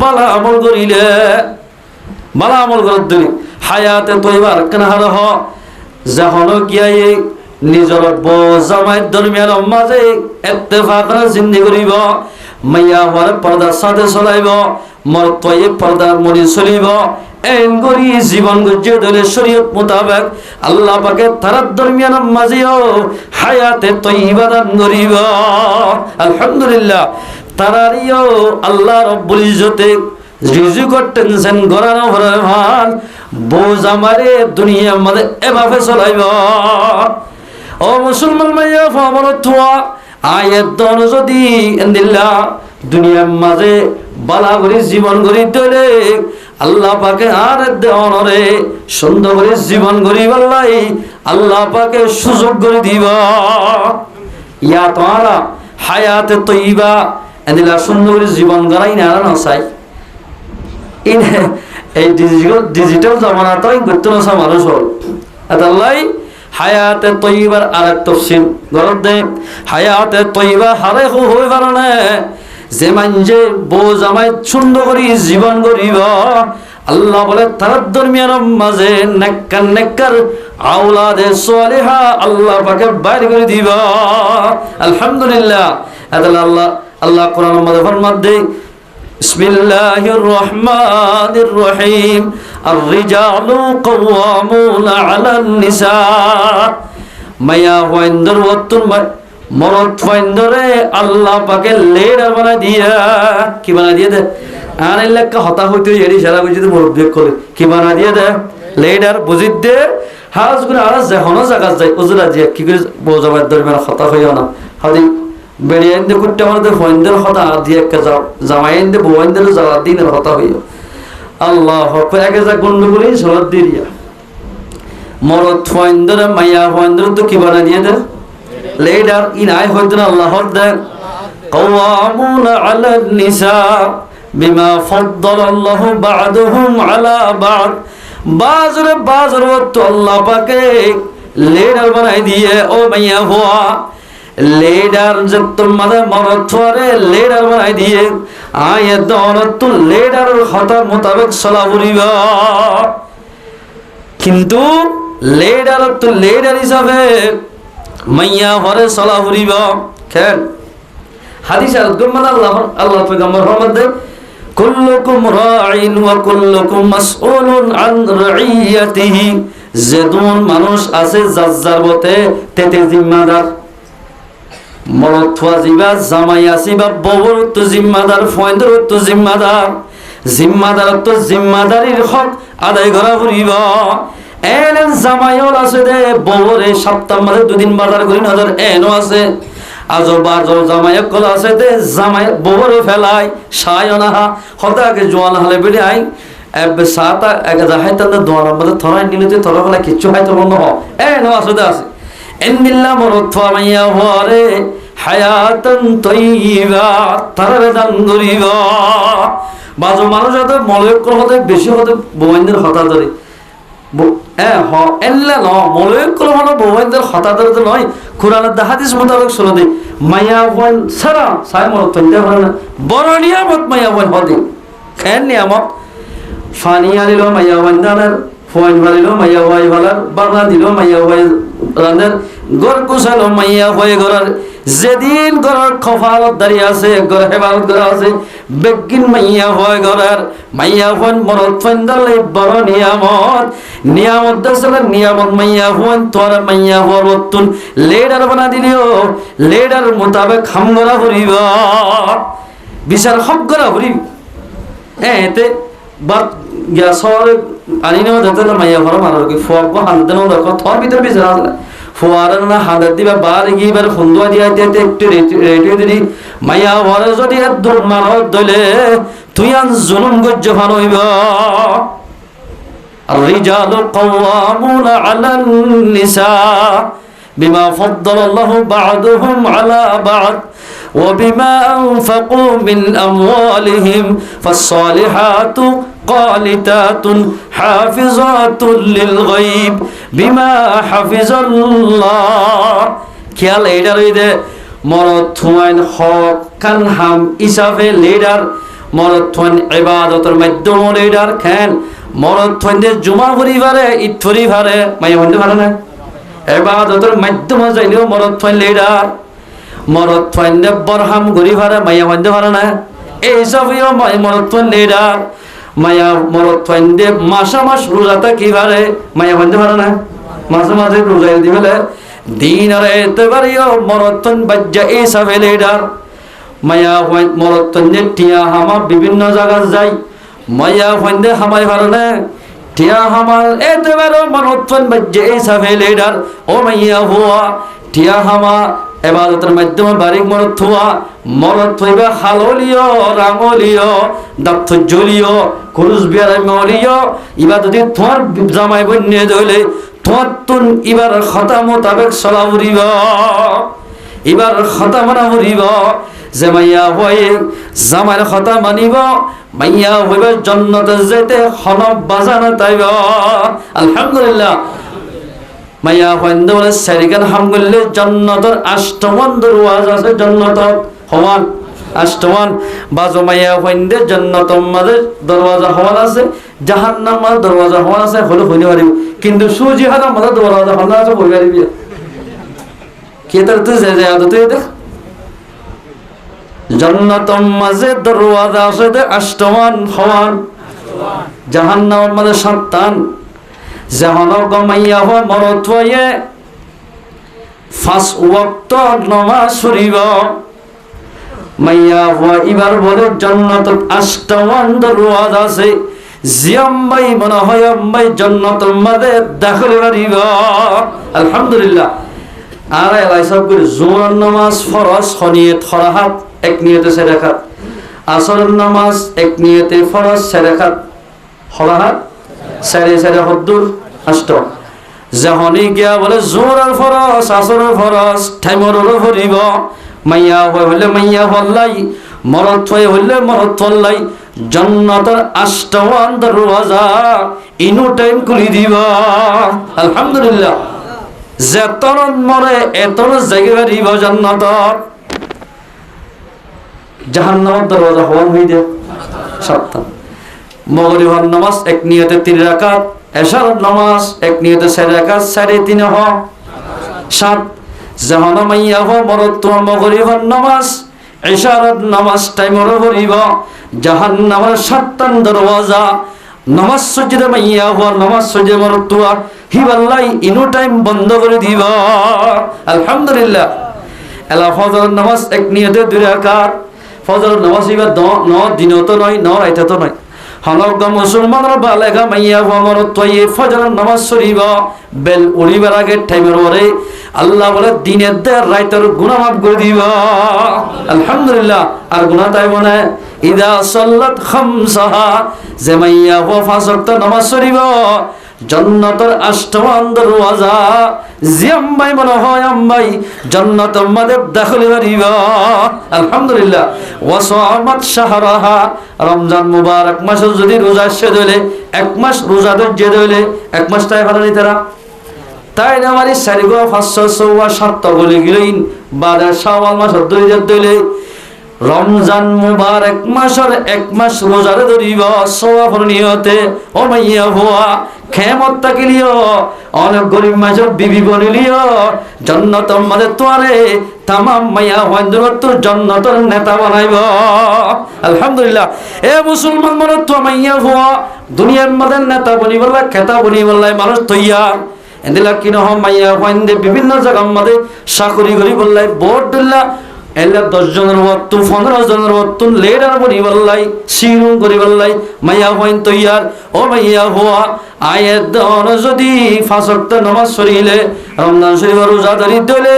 বালা আমল করিলে বালা আমল করার দিন হায়াতে তৈবার কেন হার যখন গিয়ে নিজর জামাইয়ের দরমিয়ান মাঝে ইত্তেফাক জিন্দি করিব মাইয়া হওয়ার পর্দা সাথে চলাইব মর্তয়ে পর্দার মনি চলিব এন করি জীবন গুজে দলে শরীয়ত মোতাবেক আল্লাহ পাকে তারার দরমিয়ান মাঝেও হায়াতে তয়্যিবা দান করিব। আলহামদুলিল্লাহ তারারিও আল্লাহ রব্বুল ইজ্জতে রিজিকর টেনশন গড়ানো ভরে ভাল বোঝ আমারে দুনিয়ার মধ্যে এভাবে চলাইব। ও মুসলমান মাইয়া ফামর থুয়া আয়াত দন যদি ইন্দিল্লাহ দুনিয়ার মাঝে বালা করে জীবন গড়ি তোলে আল্লাহ পাকে আর দেওয়ানরে সুন্দর করে জীবন গড়ি বললাই আল্লাহ পাকে সুযোগ করে দিব। ইয়া তোমারা হায়াতে তয়্যিবা ইন্দিল্লাহ সুন্দর করে জীবন গড়াই না না চাই এই ডিজিটাল জামানা তো করতে না মানুষ হল আল্লাহ হায়াতে তয়্যিবার আরেক তাফসীর গরদ দে হায়াতে তয়্যিবা হারে হই পারনে যে মানজে বউ জামাই সুন্দর করে জীবন গড়িব আল্লাহ বলে তার দরমিয়ান মাঝে নেককার আওলাদে সালেহা আল্লাহ পাকে বাইর করে দিব। আলহামদুলিল্লাহ আল্লাহ কোরআন মধ্যে ফরমান দেয় বিসমিল্লাহির রহমানির রহিম আর-রিজালু কাওয়ামুনা আলান নিসা মায়া ওয়াইন্দর ওয়াতুন মরদ ফাইন্দরে আল্লাহ পাকে লেডার বানা দিয়া কি বানা দিয়ে দে আর এলাকা হতা হইতে এরি সারা বুঝিতে মুরব্বি করে কি বানা দিয়ে দে লেডার বুঝিত দে হাজ গুলো আর যখন জায়গা যায় ওজুরা যে কি করে বোঝাবার দরবার হতা হইও না হাদি বেরিয়ান দে কুট্টা মারতে ফাইন্দর হতা দিয়ে একটা যাও জামাইন দে বউইন্দর যাওয়া দিনের হতা হইও আল্লাহ হক আগে যা গন্ডগোল সলাদ দিয়া মরদ ফাইন্দরে মাইয়া ফাইন্দর তো কি বানা দিয়ে দে লেডার ইনাই হইতেন আল্লাহর দেন কাওয়ামুনা আলান নিসা বিমা ফাদ্দালাল্লাহু বা'দুহুম আলা বা'দ বাজরে তো আল্লাহ পাকে লেডার বানাই দিয়ে ও মাইয়া হওয়া লেডার যত মাদা মরদ থরে লেডার বানাই দিয়ে আয়াত দরত লেডার হতা মোতাবেক চলা করিবা কিন্তু লেডার হিসাবে মাইয়া হরে চলা ফুরিব খেল হাদিস আল-গুরমান আল্লাহ পয়গম্বর ফরমান দেয় কুল্লুকুম রাঈন ওয়া কুল্লুকুম মাসউলুন আন রাইয়াতিহি যেদুন মানুষ আছে যার মতে তেতে জিম্মাদার মরদ থোয়া জিবা জামাই আছে বা বউর তো জিম্মাদার ফয়ন্দর তো জিম্মাদার তো জিম্মাদারির হক আদায় করা ফুরিব এলেন জামাইল আছে দে বউরে সপ্তাহ মাঝে দুদিন বাজার করি নজর এনো আছে আজো বাজো জামাই কল আছে দে জামাই বউরে ফেলাই সায় না হতাকে জোয়ান হলে বেড়ে আই এবে সাতা এক জাহাই তাতে দোয়ার মধ্যে থরাই নিলে থরা ফেলা কিচ্ছু হয়তো বন্ধ হ এনো আছে দে আছে ইন্দিল্লাহ মরুৎফা মাইয়া হরে হায়াতান তয়্যিবা তারে দান করিব বাজো মানুষ হতে মলয়কল হতে বেশি হতে বউইনদের হতা ধরে হাদিস মোতাবেক শুনে দেয় মাইয়া বোন সারা সাই মরত বড় নিয়ামত মাইয়া বোন হদে খেন নিয়ামত ফানি আনিল মাইয়া বোন দানের ফোন ভালিল মাইয়া ভাই ভালার বাংলা দিল মাইয়া ভাই রানের গর কুশালো মাইয়া ভাই গরার যেদিন গরার খফালত দাঁড়িয়ে আছে গর হেফাজত করা আছে বেগিন মাইয়া হয় গরার মাইয়া হন মরদ ফাইন্দালে বড় নিয়ামত দসলে নিয়ামত মাইয়া হন তোর মাইয়া হওয়ার বতুন লেডার বানা দিলিও লেডার মোতাবেক হাম করা করিব বিচার হক করা করিব এতে বাদ গ্যাস হওয়ার আনি নেওয়া যেতে না মাইয়া হওয়ার মানুষ কি ফোয়াক বা হানতে নেওয়া দরকার তোর ভিতরে বিচার আসলে ফোয়ারের না হাতের দিবা বার গিয়ে খুন্দুয়া দিয়া দিতে একটু রেডিও দিলি মাইয়া হওয়ার যদি দূর মানুষ দলে তুই আন জুলুম গজ্জ ফান হইব الرجال قوامون على النساء بما فضل الله بعضهم على بعض وبما أنفقوا من أموالهم فالصالحات قانتات حافظات للغيب بما حفظ الله খেয়াল এইটার হইতে মরদ থুয়াইন হক কান হাম ইসাফে লিডার মরদ থুয়াইন ইবাদতের মাধ্যমে লিডার খেন মরদ থুয়াইন জুমা পরিবারে ঈদ পরিবারে মাই হইতে পারে না ইবাদতের মাধ্যমে যাইলেও মরদ ফাইলে এডার মরদ ফাইলে বরহাম গরি ভাড়া মাইয়া ফাইন্দে ভাড়া না এই হিসাবেও মরদ ফাইলে এডার মায়া মরদ ফাইন্দে মাসা মাস রোজাটা কি ভারে মাইয়া ফাইন্দে ভাড়া না মাঝে মাঝে রোজা দিবেলে দিন আর এতেবারেও মরদ ফাইন বাজ্জা এই হিসাবে এডার মায়া ফাইন মরদ ফাইন্দে টিয়া হামা বিভিন্ন জায়গা যায় মায়া ফাইন্দে হামাই ভাড়া না টিয়া হামাল এতেবারেও মরদ ফাইন বাজ্জা এই হিসাবে এডার ও মাইয়া হুয়া টিয়া হামা এবাদতের মাধ্যমে বারিক মরদ থুয়া মরদ থইবা হাললিও রাঙলিও দাপ্তজলিও কুরুস বিয়ার মলিও ইবাদতি তোমার জামাই বন্যে দইলে তোমার তুন ইবার খতা মোতাবেক চলা উড়িব ইবার খতা মানা উড়িব যে মাইয়া হয়ে জামাইয়ের খতা মানিব মাইয়া হইবে জান্নাতে যেতে হনব বাজানো তাইব আলহামদুলিল্লাহ মাইয়া হইন্দে বলে সারিকান হাম করলে জান্নাতের আষ্টমান দরওয়াজা আছে জান্নাতত হওয়ান আষ্টমান বাজো মাইয়া হইন্দে জান্নাতের মাঝে দরওয়াজা হওয়ান আছে জাহান্নামের দরওয়াজা হওয়ান আছে হলো হইতে পারিব কিন্তু সুজিহাদের মাঝে দরওয়াজা হওয়ান আছে হই পারিবি কে তার তুই যে আদতে দেখ জান্নাতের মাঝে দরওয়াজা আছে আষ্টমান হওয়ান জাহান্নামের মাঝে সাতটান যেহন গমাইয়া হয় মরদ হয়ে 5 ওয়াক্ত নামাজ পড়িব মাইয়া হওয়া এবার বলে জান্নাতত 8টা দরওয়াজা আছে জিয়াম্মাই মনে হয় আম্মাই জান্নাতের মধ্যে দাখিল করিব আলহামদুলিল্লাহ আর এলাই সব করে জোহর নামাজ ফরজ খনিয়ত ফরাহাত এক নিয়তে সেরাকাত আসর নামাজ এক নিয়তে ফরজ সেরাকাত ফরাহাত সারে সারে হদ্দুর আষ্ট যখনই গিয়া বলে জোহরের ফরজ আসরের ফরজ টাইমরও ভরিব মাইয়া হইলে মাইয়া হল্লাই মরদ হইলে মরদ হল্লাই জান্নাতের 8টা দরওয়াজা ইনু টাইম খুলি দিব আলহামদুলিল্লাহ যেতন মরে এতন জায়গা দিব জান্নাতর জাহান্নামের দরওয়াজা হওয়ান হই দে 7টা মগরিবের নামাজ এক নিয়তে 3 রাকাত এশার নামাজ এক নিয়তে 4 রাকাত 3.5 হ 7 যখন মাইয়া হ মরদ তো মগরিবের নামাজ এশার নামাজ টাইমর ভরিব জাহান্নামের 7টা দরওয়াজা নামাজ সজ্জে মাইয়া হ নামাজ সজ্জে মরদ তো হিবাল্লাই ইনো টাইম বন্ধ করে দিব আলহামদুলিল্লাহ এলা ফজর নামাজ এক নিয়তে 2 রাকাত ফজর নামাজ ইবা 9 দিনত নয় 9 রাইতে নয় হনক মুসলমানরা বালেগা মাইয়া মরদ তয়ে ফজর নামাজ পড়িব বেল উড়িবার আগে টাইমের পরে আল্লাহ বলে দিনের দে রাইতের গুনাহ মাফ করে দিব আলহামদুলিল্লাহ আর গুনাহ তাই মনে ইদা সাল্লাত খামসাহা যে মাইয়া 5 ওয়াক্ত নামাজ পড়িব জান্নাতের 8টা দরওয়াজা জিয়াম্মাই মনে হয় আম্মাই জান্নাতের মধ্যে দাখিল করিব আলহামদুলিল্লাহ ওয়াসামাত শাহরাহা রমজান মুবারক মাসে যদি রোজা শেষ হইলে 1 মাস রোজা ধরে হইলে 1 মাস তাই ভালো নিতেরা তাই না আমারই 4,547 বলে গেলেন বাদে শাওয়াল মাস ধরে রমজান মুবারক মাসের 1 মাস রোজা ধরিব সওয়াবের নিয়তে ও মাইয়া হুয়া খেমত তাকিলিও অনেক গরিব মাঝে বিবি বলিলিও জান্নাতের মধ্যে তোরে তামাম মাইয়া ওয়ান্দ্রত জান্নাতের নেতা বানাইব আলহামদুলিল্লাহ এ মুসলমান মনে তো মাইয়া হুয়া দুনিয়ার মধ্যে নেতা বনিবলা খেতা বনিবলাই মানুষ তৈয়ার এদিলা কি নহ মাইয়া ওয়ান্দে বিভিন্ন জায়গার মধ্যে চাকরি করি বললাই ভোট দিলা এলা 10 জনের ওয়াক্ত 15 জনের ওয়াক্ত লেডার বনিবলাই সিরু করি বললাই মাইয়া ওয়ান তৈয়ার ও মাইয়া হুয়া আয়াত দন যদি 5 ওয়াক্ত নামাজ পড়িলে রমজান শরীফের রোজা ধরি দিলে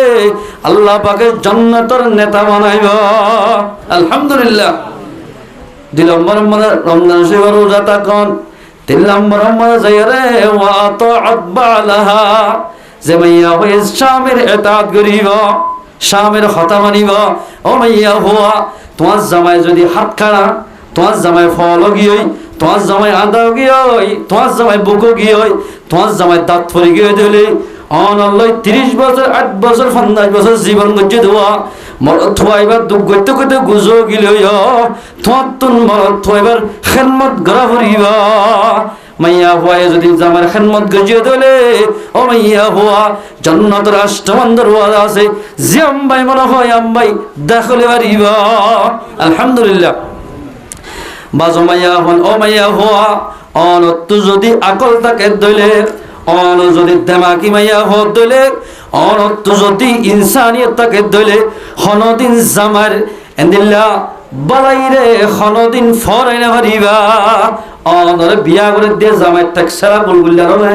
আল্লাহ পাকে জান্নাতের নেতা বানাইব আলহামদুলিল্লাহ 2 নম্বর মানে রমজান শরীফের রোজা তখন 3 নম্বর মানে যায়রে ওয়া তাআত বালাহা যে মাইয়া হয়ে স্বামীর ইতাআত করিব স্বামীর কথা মানিব ও মাইয়া হুয়া তোমার জামাই যদি হাত খাড়া তোমার জামাই ফল গিয়ে তোমার জামাই আদা গিয়ে তোমার জামাই বুকো গিয়ে তোমার জামাই দাঁত ফরি গিয়ে দিলে অনল্লয় 30 বছর 8 বছর 50 বছর জীবন গজ্জে দেওয়া মরদ থইবার দুঃখ করতে করতে গুজো গিলে তোমার তুন মরদ থইবার খেদমত গড়া ভরিবা মাইয়া হওয়ায় যদি জামার খেদমত গজিয়ে দিলে ও মাইয়া হওয়া জান্নাতের আষ্টমান দরওয়াজা আছে যে আম্বাই মনে হয় আম্বাই দেখলে পারিব আলহামদুলিল্লাহ বাজো মাইয়া হন ও মাইয়া হওয়া অনত যদি আকল থাকে দইলে অন যদি দেমাকি মাইয়া হওয়া দইলে অনত যদি ইনসানিয়ত থাকে দইলে হনদিন জামার এন্দিল্লা বালাইরে হনদিন ফরাইনা পারিবা অনরে বিয়া করে দিয়ে জামাই তাক সারা বুলবুল্লার নে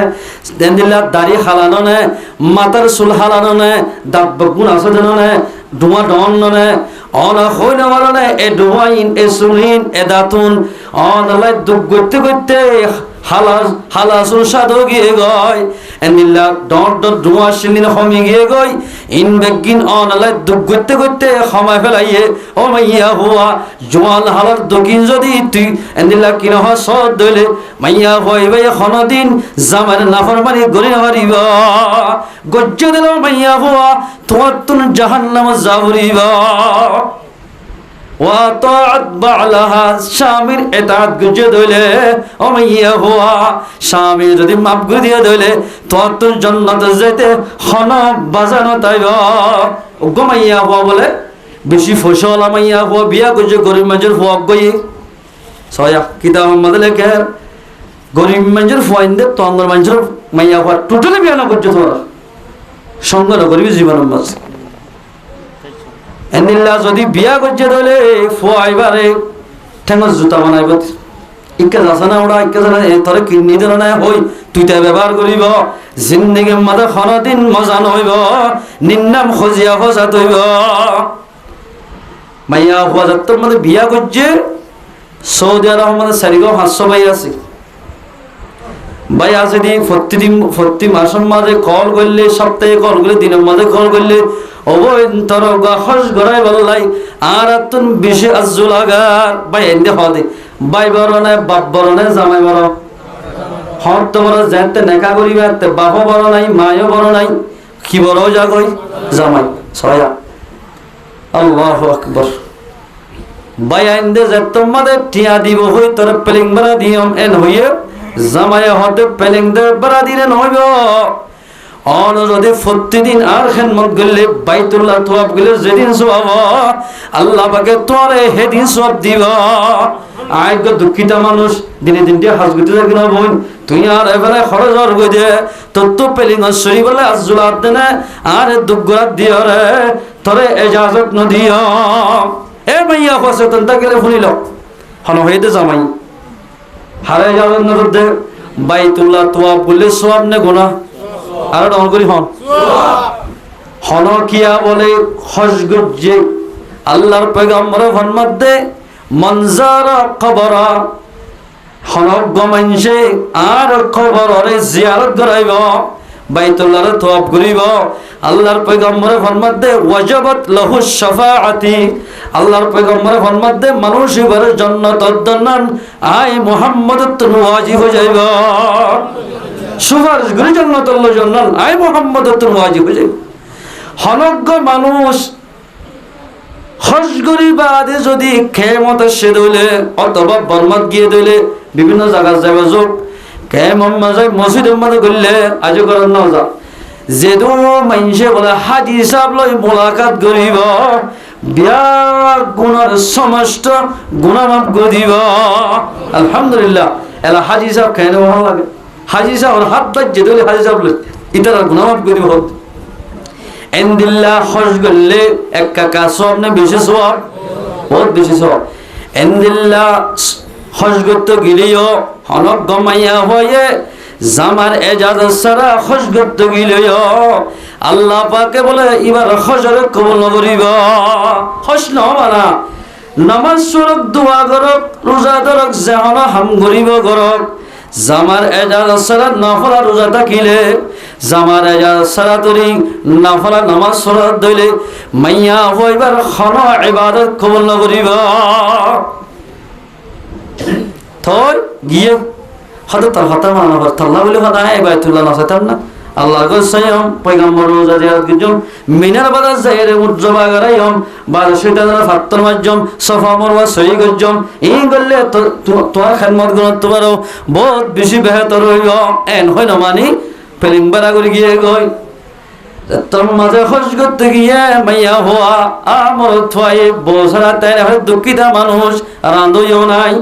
এন্দিল্লা দাড়ি হালানো নে মাথার চুল হালানো নে দাঁত বগুন আছে জানো নে ডুমা ডন নে অন হইনা মারনে এ ডুমাইন এ সুলিন এ দাতুন অনলাই দুঃখ করতে করতে হালাসুল সাধু গিয়ে গয় এনিল্লা ডট ডট ডুমা সিলিন হমি গিয়ে গয় ইন বেগিন অনলাই দুঃখ করতে করতে ক্ষমায় ফেলাইয়ে ও মাইয়া হুয়া জোয়াল হালার দকিন যদি তুই এনিল্লা কিনা হয় সদ দইলে মাইয়া হইবে হনদিন জামার নাফরমানি গরি না পারিব গজ্জ দিল মাইয়া হুয়া তোমার তুন জাহান্নাম যাবরিবা ওয়াতাআত বালাহা স্বামীর ইতাআত গজে দইলে ও মাইয়া হুয়া স্বামী যদি মাফ করে দিয়ে দইলে তো জান্নাতে যেতে হন বাজানো তাইব গো মাইয়া হুয়া বলে বেশি ফসল মাইয়া হুয়া বিয়া গজে গরিব মানুষের হুয়া গই সয়া কিতাব মধ্যে লেখে গরিব মানুষের ফুয়াইন্দে তঙ্গর মানুষের মাইয়া হুয়া টোটালি বিয়া না করছে তোরা সঙ্গ না করবি জীবনের মাঝে এনিল্লা যদি বিয়া করছে তাহলে ফুয়াইবারে ঠেঙ্গর জুতা বানাইব ইকে যাচ্ছে না ওরা ইকে জানা তোরে কিডনি দেন না হই তুই তা ব্যবহার করিব জিন্দেগির মাঝে খনদিন মজা নইব নিন্নাম খজিয়া খসা তৈব মাইয়া হুয়া যাত্তর মধ্যে বিয়া করছে সৌদি আরব মধ্যে 4,500 ভাই আছে ভাই আছে দি প্রতি মাসের মাঝে কল করলে সপ্তাহে কল করলে দিনের মাঝে কল করলে অবন্তর গাহস গড়াই বললাই আর তুন বেশি আজুল আগার ভাই এনে হদে ভাই বড় নাই বাপ বড় নাই জামাই বড় হর তো বড় যেতে নেকা করিবা তে বাপ বড় নাই মায়ও বড় নাই কি বড় জাগই জামাই ছয়া আল্লাহু আকবার ভাই আইন্দে যেত মাদে টিয়া দিব হই তোর প্লেং বড় দিয়ম এন হইয়ে জামাই হতে প্লেং দে বড় দিনে নইব অন যদি প্রতিদিন আর খেদমত করলে বাইতুল্লাহ তওয়াফ করলে যেদিন সওয়াব আল্লাহ পাকে তোরে হেদিন সওয়াব দিব আইগ দুঃখিত মানুষ দিনে দিনটি হাজ করতে থাকি না বোন তুই আর এবারে খরচ আর গই দে তো পেলিং সরি বলে আজুলাত দেনা আর দুগরাত দিও রে তোরে ইজাজত ন দিও এ মাইয়া সচেতন থাকলে শুনিল হন হইতে জামাই হারে যাবেন না দে বাইতুল্লাহ তওয়াফ করলে সওয়াব না গুনাহ আর ডন করি হন কিয়া বলে হজগজ্জে আল্লাহর পয়গম্বর ফরমাত দে মনজারা কবর হনক গমানসে আর কবররে জিয়ারত করাইব বাইতুল্লাহর তওয়াফ করিব আল্লাহর পয়গম্বর ফরমাত দে ওয়াজাবাত লাহু শাফাআতি আল্লাহর পয়গম্বর ফরমাত দে মানুষ ইবার জান্নাত দন্নান আই মুহাম্মদ তুন ওয়াজিব হয়ে যাইব সুপারিশ করে জান্নাতুল্লাহ জান্নাত আই মুহাম্মদ তুন ওয়াজিব হয়ে যাইব হনজ্ঞ মানুষ হজ করি বাদে যদি খেমত সে দইলে অথবা বর্মাত গিয়ে দইলে বিভিন্ন জায়গা যাবে যোগ কেমন মাঝায় মসজিদের মধ্যে করলে আজ করার না যা যেদু মানুষে বলে হাজি সাহেব লই মোলাকাত করিব বিয়া গুণার সমস্ত গুণামাপ করিব আলহামদুলিল্লাহ এলা হাজি সাহেব কেন ভালো লাগে হাজি সাহেব হাত বাজছে দইলে হাজি সাহেব লই ইটার গুণামাপ করিব এন্দিল্লা হজ করলে এক কাকা সব না বেশি সব বহুত বেশি সব এন্দিল্লা হজ করতে গেলেও হনক গমাইয়া হয়ে জামার এজাজ সারা হজ করতে গেলেও আল্লাহ পাকে বলে এবার হজরে কবুল করিব হজ না নামাজ সুরক দোয়া করক রোজা ধরক যেহন হাম করিব করক জামার এজাজ সারা নফলা রোজা থাকিলে জামার এজাজ সারা তরি নফলা নামাজ সুরত দইলে মাইয়া হইবার খন ইবাদত কবুল করিব থই গিয়ে হয়তো তার হতা মানা করতাল্লা বলে হতা হ্যাঁ বাইতুল্লাহ নসাইতাম না আল্লাহ গোসাইম পয়গম্বর রোজা জিয়ারত গজম মিনার বাজার যাইরে উজ্জবা গরাইম বাদ শয়তানের ফাত্তর মাজ্জম সফা মরওয়া সই গজম এই গল্লে তোর খেদমত গুণত পারো বহুত বেশি বেহতর হইব এন হয় না মানি ফেলিং বাড়া করে গিয়ে গই তোর মাঝে খোঁজ করতে গিয়ে মাইয়া হওয়া আমার থুয়াই বছরা তাই দুঃখিতা মানুষ রান্ধইও নাই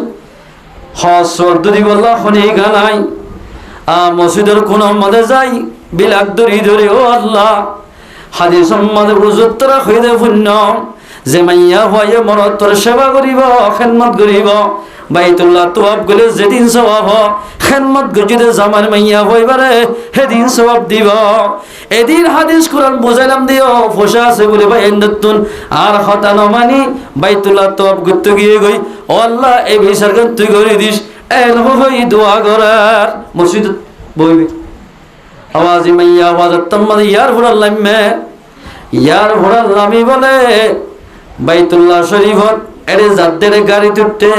হসর দুদি বললা খনি গানাই মসজিদের কোন মধ্যে যাই বিলাক দরি ধরে ও আল্লাহ হাদিস মধ্যে বুঝুত্তরা হইতে পুণ্য যে মাইয়া হয়ে মরত তোর সেবা করিব খেদমত করিব বাইতুল্লাহ তোয়াব গলে যেদিন সওয়াব খেদমত গজিতে জামার মাইয়া হইবারে সেদিন সওয়াব দিব এদিন হাদিস কোরআন বুঝাইলাম দিও ফসা আছে বলে ভাই এন্দতুন আর হতা ন মানি বাইতুল্লাহ তোয়াব করতে গিয়ে গই ও আল্লাহ এই বিচার তুই করে দিস এন হই দোয়া করার মসজিদ বইবি আওয়াজি মাইয়া আওয়াজ তম্মাদ ইয়ার ভুরাল্লামে ইয়ার ভুরাল্লামি বলে বাইতুল্লাহ শরীফত এরে জাদ্দের গাড়ি তুটতে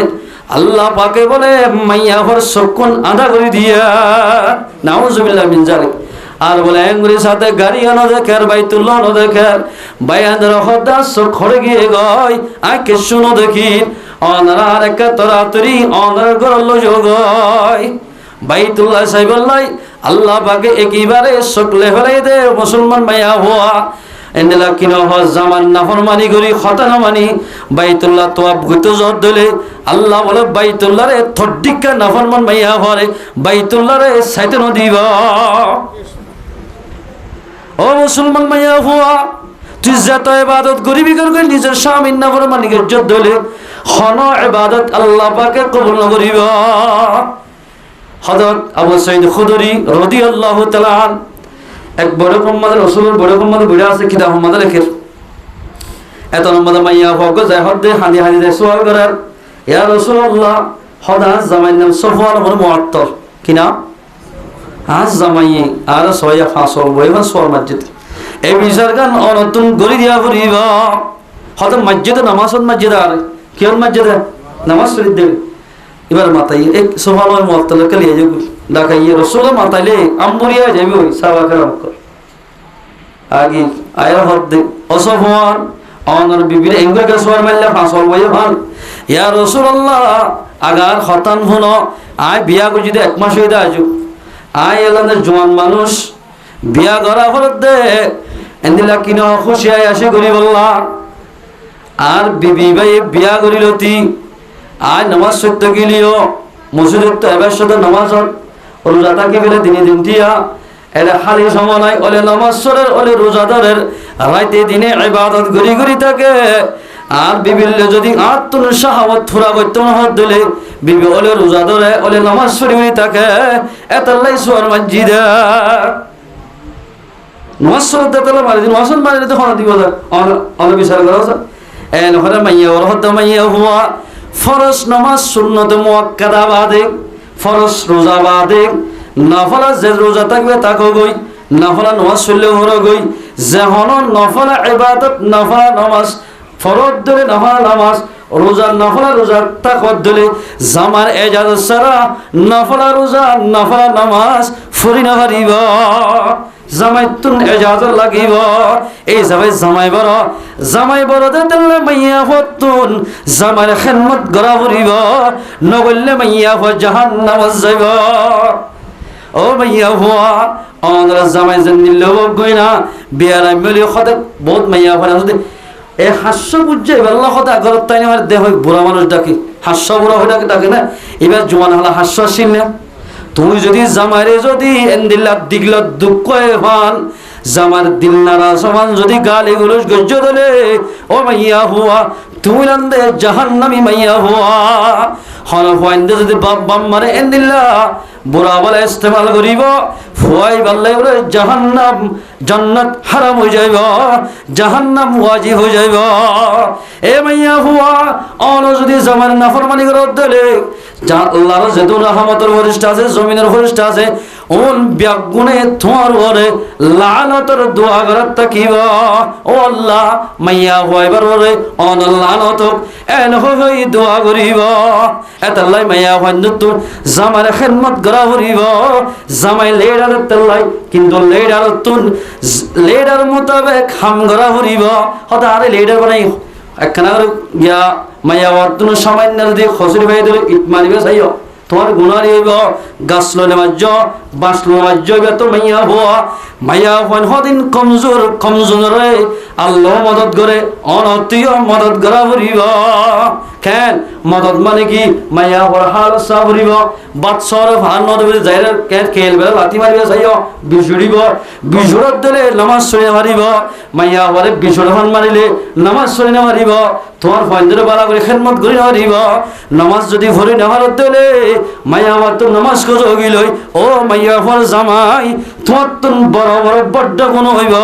আল্লাহ পাকে বলে মাইয়া হর সকন আদা করে দিয়া নাউজুবিল্লাহ মিন জালিক আর বলে এঙ্গুরির সাথে গাড়ি আনো দেখের বাইতুল্লাহ আনো দেখের বাইয়াদের হদাস খড়ে গিয়ে গয় আকে শুনো দেখি অনার আর একটা তরাতরি অনার গরল যোগয় বাইতুল্লাহ সাইবুল্লাহ আল্লাহ পাকে একেবারে সকলে হলাই দে মুসলমান মাইয়া হওয়া এন্ডেলা কিন হজ জামান নাফরমানি করি খতানা মানি বাইতুল্লাহ তোয়াব গুতো জর দলে আল্লাহ বলে বাইতুল্লাহ রে থড্ডিকা নাফরমান মাইয়া হরে বাইতুল্লাহ রে সাইতে নদিব ও মুসলমান মাইয়া হওয়া তুই যত ইবাদত করিবি করে নিজের স্বামীর নাফরমানি কে জর দলে খন ইবাদত আল্লাহ পাকে কবুল করিব হযরত আবু সাঈদ খুদরি রাদিয়াল্লাহু তাআলা এক বড় কম্মাদের রাসূলের বড় কম্মাদের বিড়া আছে কিতাব আমাদের লেখের এত নম্বর মাইয়া হক যায় হদে হাদি হাদি যায় সওয়াল করার ইয়া রাসূলুল্লাহ হদা জামাই নাম সফওয়ান বড় মুআত্তর কিনা আজ জামাই আর সয়া ফাসল বইবা সোয়াল মসজিদ এই বিচার গান অনতুন গরি দিয়া করিবা হদ মসজিদে নামাজত মসজিদ আর কিয়র মসজিদে নামাজ পড়ি দেবে এবার মাতাই এক সফওয়ান মুআত্তর কলিয়ে যাব ডাকাইয়ে রাসূল মাতাইলে আমবুরিয়া যাবে ওই সাহাবাকেরাম কর আগে আয়া হদে অসফওয়ান অনর বিবির এঙ্গকে সোয়ার মারলে ফাসল বইয়ে ভাল ইয়া রাসূলুল্লাহ আগার খতান হনো আয় বিয়া কো যদি এক মাস হইতা আজু আয় এলানের জওয়ান মানুষ বিয়া করা হলত দে এন্দিলা কিনো খুশি আয় আসে করি বললা আর বিবি ভাই বিয়া করিলতি আয় নামাজ সত্য গিলিও মসজিদে তো এবার সাথে নামাজ রোজা থাকি ফেলে দিনে দিন দিয়া এটা খালি সময় নাই ওলে নামাজের ওলে রোজাদারের রাইতে দিনে ইবাদত গরি গরি থাকে আর বিবিলে যদি আত্মন শাহাওয়াত ফুরা করতে না হত দিলে বিবি ওলে রোজাদারে ওলে নামাজ পড়ি থাকে এতলাই সুয়ার মসজিদে নামাজ পড়তে তাহলে মারিদিন ওয়াসন মারিলে তো খানা দিব অন বিচার করা আছে এন হরে মাইয়া ওর হত মাইয়া হুয়া ফরজ নামাজ সুন্নত মুআক্কাদা বাদে ফরজ রোজা বাদে নফলা যে রোজা থাকবে তাকো গই নফলা নামাজ পড়লে হর গই যে হন নফলা ইবাদত নফলা নামাজ ফরজ ধরে নফলা নামাজ রোজা নফলা রোজা তাকত ধরে জামার এজাজত সারা নফলা রোজা নফলা নামাজ ফুরি না পারিব জামাইতুন এজাজত লাগিব এই জামাই বড় দেতলে মাইয়া হতুন জামার খেদমত করা পড়িব নগলে মাইয়া হ জাহান্নাম যাইব ও মাইয়া হওয়া অনরা জামাই জানিল গইনা বিয়ারা মিলি খতে বহুত মাইয়া হরা যদি এই হাস্য বুঝে আল্লাহ খতে আগরত তাই আমার দেহ বুড়া মানুষ ডাকি হাস্য বুড়া হয়ে ডাকে না এবার জোয়ান হলা হাস্য আসিল না তুই যদি জামারে যদি এন্দিল্লা দিগলা দুঃখ হন জামার দিল নারা সমান যদি গালি গুলোস গজ্জ দলে ও মাইয়া হুয়া তুই নন্দে জাহান্নামী মাইয়া হুয়া হন ফাইন্দে যদি বাপ বাম মারে এন্দিল্লা বুড়া বলে ইস্তেমাল করিব ফুয়াই বাল্লাই বলে জাহান্নাম জান্নাত হারাম হয়ে যাইব জাহান্নাম ওয়াজিব হয়ে যাইব এ মাইয়া হুয়া অন যদি জামার নাফরমানি করে দিলে আল্লাহর যেহেতু রহমতের ফেরেশতা আছে জমিনের ফেরেশতা আছে ওন ব্যাগুনে তোমার ওরে লানতর দোয়া করার তাকিব ও আল্লাহ মাইয়া হইবার ওরে অন লানত এন হই দোয়া করিব এতাল্লাই মাইয়া হইন্দু জামার খেদমত করা করিব জামাই লেডার তেল্লাই কিন্তু লেডার তুন লেডার মোতাবেক হাম করা করিব হতা আরে লেডার বানাই একখানা গিয়া মাইয়া ওয়াতুন সামান্য যদি খসরি ভাই ধরে ইট মারিবে চাইও তোমার গুণারি হইব গাছলো নেমাজ্য বাঁচলো নেমাজ্য তো মাইয়া হওয়া মাইয়া হন হদিন কমজোর কমজোরে আল্লাহ মদত করে অনতীয় মদত করা ফুরিব কেন মদত মানে কি মাইয়া হওয়ার হাল চা ফুরিব বাচ্চার ভাল নদী যাইরে খেল বেলা লাঠি মারিব চাইও বিছুড়িব বিছুড়ত দিলে নামাজ চলে মারিব মাইয়া হওয়ারে বিছুড় খন মারিলে নামাজ চলে না মারিব তোমার ফন্দরে বালা করে খেদমত করি নারিব নামাজ যদি ভরি নামারত দিলে মাইয়া হওয়ার তো নামাজ কজ গিলই ও মাইয়া হওয়ার জামাই তোমার তো বড় বড় বড্ড গুণ হইব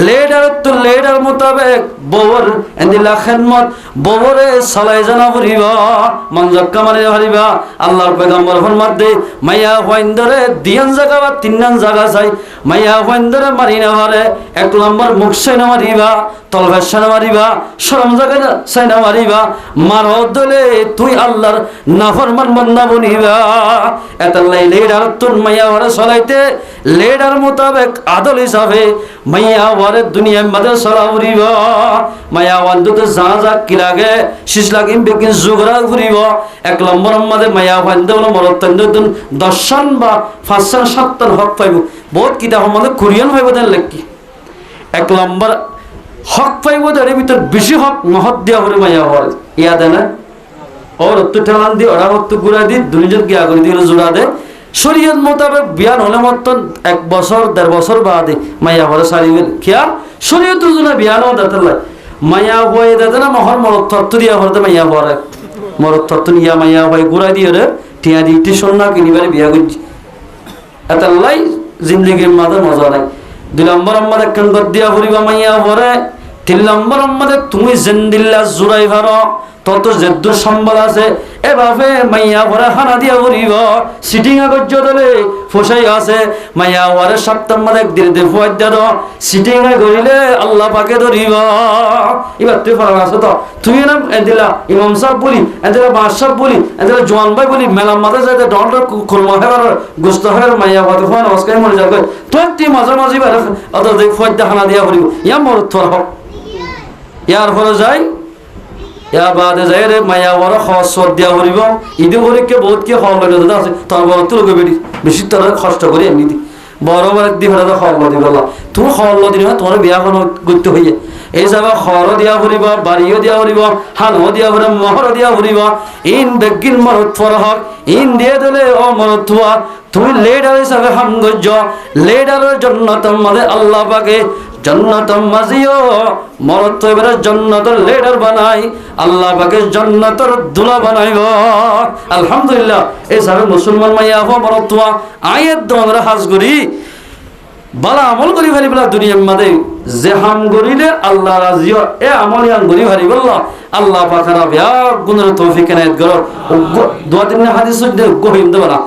লেডার তো লেডার মোতাবেক বউর এন্দিলা খেদমত বউরে সালাই জানা ফুরিব মঞ্জক্কা মানে হারিবা আল্লাহর পয়গম্বর ফরমাত দে মাইয়া হইন্দরে দিয়ান জায়গা বা তিননান জায়গা চাই মাইয়া হইন্দরে মারি না হারে এক নম্বর মুখ চাই না মারিবা তলভার সানা মারিবা শরম জায়গা চাই না মারিবা মার দলে তুই আল্লাহর নাফরমান বান্দা বনিবা এতাল্লাই লেডার তুন মাইয়া হরে চলাইতে লেডার মোতাবেক আদল হিসাবে মাইয়া হরে দুনিয়ার মাঝে চলা ফুরিব মাইয়া ওয়ান্দুতে যা যা কি লাগে শিশ লাগিম বেকিন জুগরা ফুরিব এক নম্বর মাঝে মাইয়া ওয়ান্দে হলো মরত্তন দর্শন বা ফাঁসন সাতন হক পাইব বহুত কিতাব মধ্যে কোরিয়ান পাইব দেন লেখি এক নম্বর হক পাইব এর ভিতর বেশি হক মহৎ দিয়া করে মাইয়া হওয়ার ইয়া দেয় না ওর অত্তু ঠেলান দিয়ে ওরা অত্তু গুড়া দি দুনিজন গিয়া করে দিয়ে জোড়া দেয় শরীয়ত মোতাবেক বিয়ান হলে মতন 1 বছর 1.5 বছর বাদে মাইয়া হরে সারিবেন খেয়াল শরীয়ত জুনা বিয়ানও দাতাল্লাই মাইয়া হয়ে দাদা না মহর মরত তত্ত্ব দিয়া হরতে মাইয়া হরে মরত তত্ত্ব নিয়া মাইয়া হয়ে গুড়া দিয়ে রে টিয়া দি টিউশন না কিনিবারে বিয়া করছি এতাল্লাই জিন্দগির মাঝে মজা নাই 2 নম্বর আমাদের কাঙ্গত দিয়া ফুরিবা মাইয়া হরে 3 নম্বর আমাদের তুমি জিন্দিল্লা জুরাই ভারো তত যেদ্দু সম্বল আছে এভাবে মাইয়া ভরে হানা দিয়া ঘুরিব সিটিং আগর্য দলে ফসাই আছে মাইয়া ভরে সপ্তাহ মাঝে একদিন ফুয়াই দিয়া সিটিং ঘুরিলে আল্লাহ পাকে ধরিব এবার তুই ফরাক আছে তো তুই না এদিলা ইমাম সাহেব বলি এদিলা বাস সাহেব বলি এদিলা জোয়ান ভাই বলি মেলার মাঝে যাতে ডন্ড খুলমা হেবার গুস্ত হেবার মাইয়া ভরে ফোন নমস্কার মনে যাবে তোর তুই মাঝে মাঝে অত দেখ ফুয়াই দিয়া হানা দিয়া ঘুরিব ইয়া মরত থর হোক ইয়ার ফলে যাই ইয়া বাদে যাই রে মাইয়া বড় খসর দিয়া হরিব ইদি হরিকে বহুত কি হল লাগে আছে তোর বড় তুই লোকে বেরি বেশি তোর কষ্ট করে এমনি দি বড় বড় দি হরে হল দি বলা তুই হল দি না তোর বিয়া কোন করতে হইয়ে এই যাবা খর দিয়া হরিব বাড়িও দিয়া হরিব হালও দিয়া হরে মহর দিয়া হরিব ইন বেগিন মরত ফরহক ইন দিয়ে দিলে ও মরত হওয়া তুই লেডার হিসাবে হামগজ্জ লেডারের জন্য তোমাদের আল্লাহ পাকে জন্নত মাজিও মরত তো এবারে জন্নতের লেডার বানাই আল্লাহ পাকে জন্নতের দুলা বানাইব আলহামদুলিল্লাহ এই সাবে মুসলমান মাইয়া হো মরত তো আয়াত দমরা হাজ করি বালা আমল করি ফেলি বলা দুনিয়ার মধ্যে যে হাম করিলে আল্লাহ রাজিও এ আমল হাম করি ফেলি বললা আল্লাহ পাকেরা বিয়া গুণের তৌফিক এনায়েত করো দুয়া তিন হাদিস দে গহিম দেব না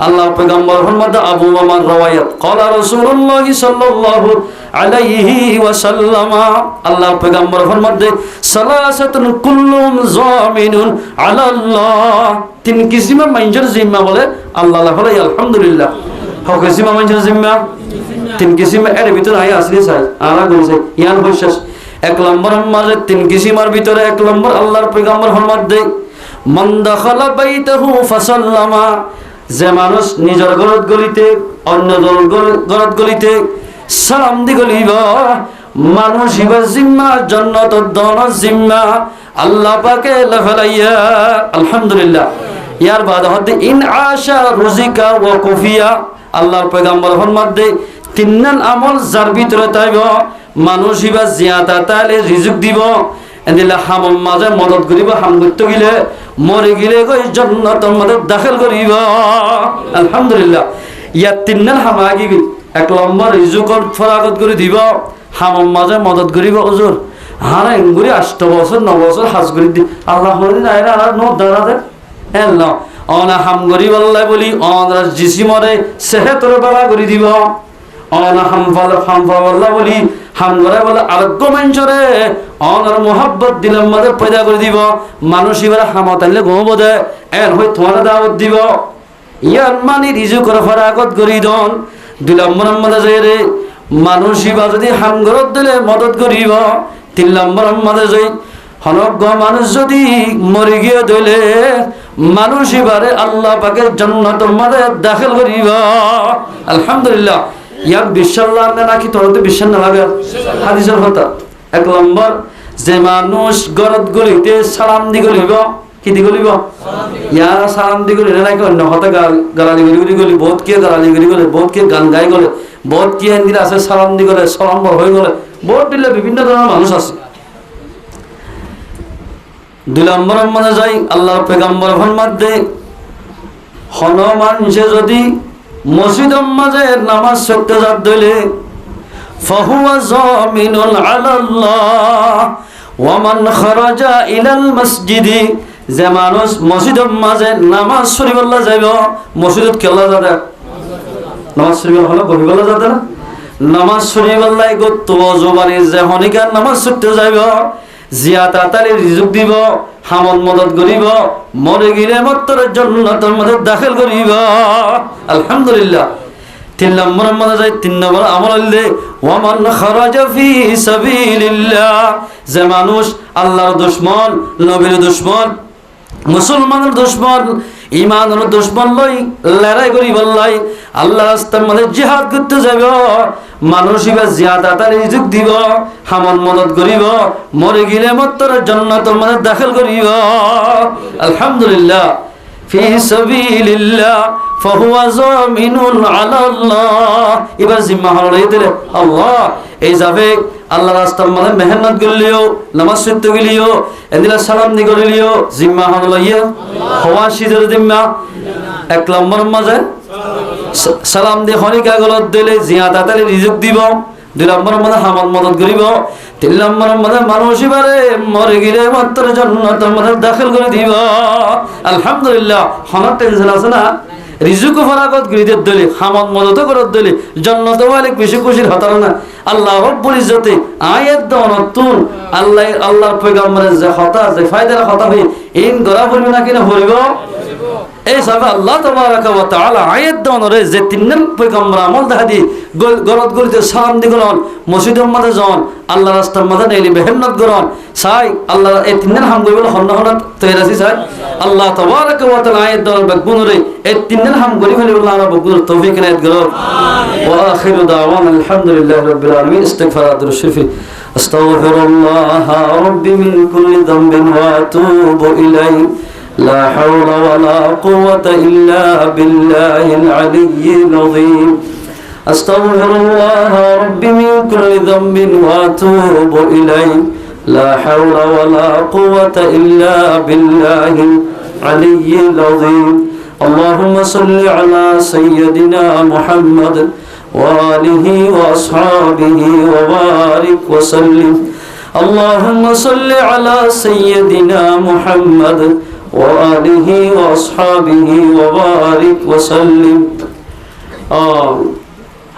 আল্লাহ পয়গম্বর ফরমাতে আবু মামার রওয়ায়াত ক্বালা রাসূলুল্লাহ সাল্লাল্লাহু আলাইহি ওয়াসাল্লাম আল্লাহ পয়গম্বর ফরমাতে সালাসাতুন কুল্লুম যামিনুন আলাল্লাহ 3 কিসিমের মানুষের জিম্মা বলে আল্লাহ বলে আলহামদুলিল্লাহ হ কিসিমের মানুষের জিম্মা 3 কিসিমের এর ভিতর আই আসলে চাই আলা কইছে ইয়ান বিশ্বাস 1 নম্বর মাঝে 3 কিসিমের ভিতরে 1 নম্বর আল্লাহর পয়গম্বর ফরমাতে মান দাখালা বাইতাহু ফাসাল্লামা যে মানুষ নিজের ঘরত গলিতে অন্য ঘরত গলিতে সালাম দি গলিব মানুষ ইবার জিম্মা জান্নাত দনার জিম্মা আল্লাহ পাকে লাফালাইয়া আলহামদুলিল্লাহ ইয়ার বাদ হতে ইন আশা রুজিকা ওয়া কুফিয়া আল্লাহর পয়গম্বর ফরমাতে তিননান আমল যার ভিতরে তাইব মানুষ ইবার জিয়াতা তাইলে রিজিক দিব এদিলা হামম মাঝে মদত করিব হাম করতে গেলে মরে গেলে কই জান্নাতের মধ্যে দাখিল করিব আলহামদুলিল্লাহ ইয়া তিননান হামাগি 1 নম্বর রিজুকর ফরাগত করে দিব হামম মাঝে মদত করিব হুজুর হারা এঙ্গুরি 8 বছর 9 বছর হাজ করি দি আল্লাহ মদিন আইরা আর নো দাঁড়াতে এল্লাহ অনা হাম গরিব আল্লাহ বলি অনার জিসিমরে সেহেতর বালা করে দিব অনা হাম আল্লাহ বলি হাম করে বলে আরোগ্য মঞ্চরে অনার মোহাব্বত দিলের মধ্যে পয়দা করে দিব মানুষ এবার হামত আনলে ঘুম বোধে এর হয়ে তোমার দাওয়াত দিব ইয়ার মানে রিজু করে ফরাগত করি দন 2 নম্বরের মধ্যে যাই রে মানুষ এবার যদি হাম গরত দিলে মদত করিব 3 নম্বরের মধ্যে যাই হনজ্ঞ মানুষ যদি মরে গিয়ে দিলে মানুষ এবারে আল্লাহ পাকের জান্নাতের মধ্যে দাখিল করিব আলহামদুলিল্লাহ ইয়ার বিশ্বাস লাগে নাকি তোর তো বিশ্বাস না লাগে হাদিসের কথা 1 নম্বর যে মানুষ গরত গলিতে সালাম দি গলিব কি দি গলিব ইয়া সালাম দি গলি না কি অন্য হতে গালালি গলি গলি বহুত কে গালালি গলি গলি বহুত কে গান গাই গলে বহুত কে হিন্দি আছে সালাম দি গলে সালাম হয়ে গলে বহুত দিলে বিভিন্ন ধরনের মানুষ আছে 2 নম্বরের মধ্যে যাই আল্লাহর পয়গম্বর ফরমাতে হনুমানছে যদি মসজিদের মাঝে নামাজ পড়তে যাত দিলে ফাহুয়া জামিনুন আলাল্লাহ ওয়া মান খারাজা ইলাল মসজিদি যে মানুষ মসজিদের মাঝে নামাজ পড়িবল্লা যাইব মসজিদত কেলা যাবে নামাজ পড়িবল হলো বহিবল্লা যাবে না নামাজ পড়িবল্লাই গত জবানি যে হনিকার নামাজ পড়তে যাইব জিয়াতা তালি রিজুক দিব হামল মদত করিব মরে গেলে মাত্র জান্নাতের মধ্যে দাখিল করিব আলহামদুলিল্লাহ 3 নম্বরের মধ্যে যাই 3 নম্বর আমল হইলে ওয়ামান খারাজা ফি সাবিলিল্লাহ যে মানুষ আল্লাহর দুশমন নবীর দুশমন মুসলমানের দুশমন ইমানের দুশমন লই লড়াই করি বললাই আল্লাহর রাস্তার মধ্যে জিহাদ করতে যাব মানুষ ইবা জিয়াদা তার রিজিক দিব হামল মদত করিব মরে গেলে মাত্র জান্নাতের মধ্যে দাখিল করিব আলহামদুলিল্লাহ ফি সাবিলিল্লাহ ফাহুয়া জামিনুন আলাল্লাহ এবার জিম্মা হলো দিলে আল্লাহ এই যাবে আল্লাহ রাস্তার মধ্যে মেহনত করলিও নামাজ পড়তে গেলিও এদিলা সালাম দি করলিও জিম্মা হলো ইয়া হওয়া সিদের জিম্মা 1 নম্বর মাঝে সালাম দি হরিকা গলত দিলে জিয়াদা তালি রিজিক দিব 2 নম্বরের মধ্যে হামল মদত করিব 3 নম্বরের মধ্যে মানুষ এবারে মরে গেলে মাত্র জান্নাতের মধ্যে দাখিল করে দিব আলহামদুলিল্লাহ হনার টেনশন আছে না রিজুক ফরাগত গরিদের দলি হামদ মদত করত দলি জান্নাত মালিক বেশি খুশির হতার না আল্লাহ রব্বুল ইজ্জতে আয়াত দনতুন আল্লাহর পয়গম্বরের যে কথা যে ফায়দার কথা হই ইন গরা বলবি না কিনা বলব এই সব আল্লাহ তাবারক ওয়া তাআলা আয়াত দনরে যে তিনজন পয়গম্বর আমল দাদি গরত গরিতে সালাম দিগলন মসজিদের মধ্যে জন আল্লাহ রাস্তার মধ্যে নেলি মেহনত করন সাই আল্লাহ এই তিনজন হাম কইবল হন্ন হন্ন তৈরাসি সাই আল্লাহ তাবারক ওয়া তাআলা আয়াত দন বগুনরে এই তিনজন হাম করি হলি আল্লাহ বগুন তৌফিক নাত গরো ওয়া আখিরু দাওয়ানা আলহামদুলিল্লাহি রাব্বিল আলামিন ইস্তিগফার দুরুশরীফ আস্তাগফিরুল্লাহ রাব্বি মিন কুল্লি যামবিন ওয়া আতুবু ইলাইহি لا حول ولا قوة إلا بالله العلي العظيم أستغفر الله ربي من كل ذنب وأتوب إليه لا حول ولا قوة إلا بالله العلي العظيم اللهم صل على سيدنا محمد وآله وأصحابه وبارك وسلم اللهم صل على سيدنا محمد وآله وأصحابه وبارك وسلم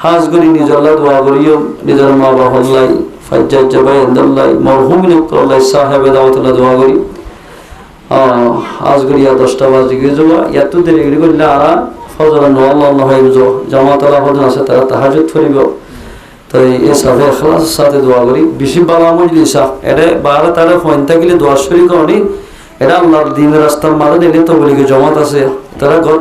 হাজ করি নিজের আল্লাহ দোয়া করিও নিজের মা বাবা আল্লাহ ফাজ্জাজ জবাই আল্লাহ মরহুমিন আল্লাহ সাহেব দাওয়াতুল্লাহ দোয়া করি হাজ করি 10টা বাজে গিয়ে যাওয়া এত দেরি করলে আর ফজর আল্লাহ হয়ে যাও জামাত আল্লাহ ফজর আছে তারা তাহাজ্জুদ করিব তাই এই সাথে ইখলাসের সাথে দোয়া করি বেশি বালা মজলিস এটা বারে তারে ফোন থাকিলে দোয়া শরীক করি এটা আল্লাহর দ্বীনের রাস্তার মাঝে নিলে তো বলি জমাত আছে তারা ঘর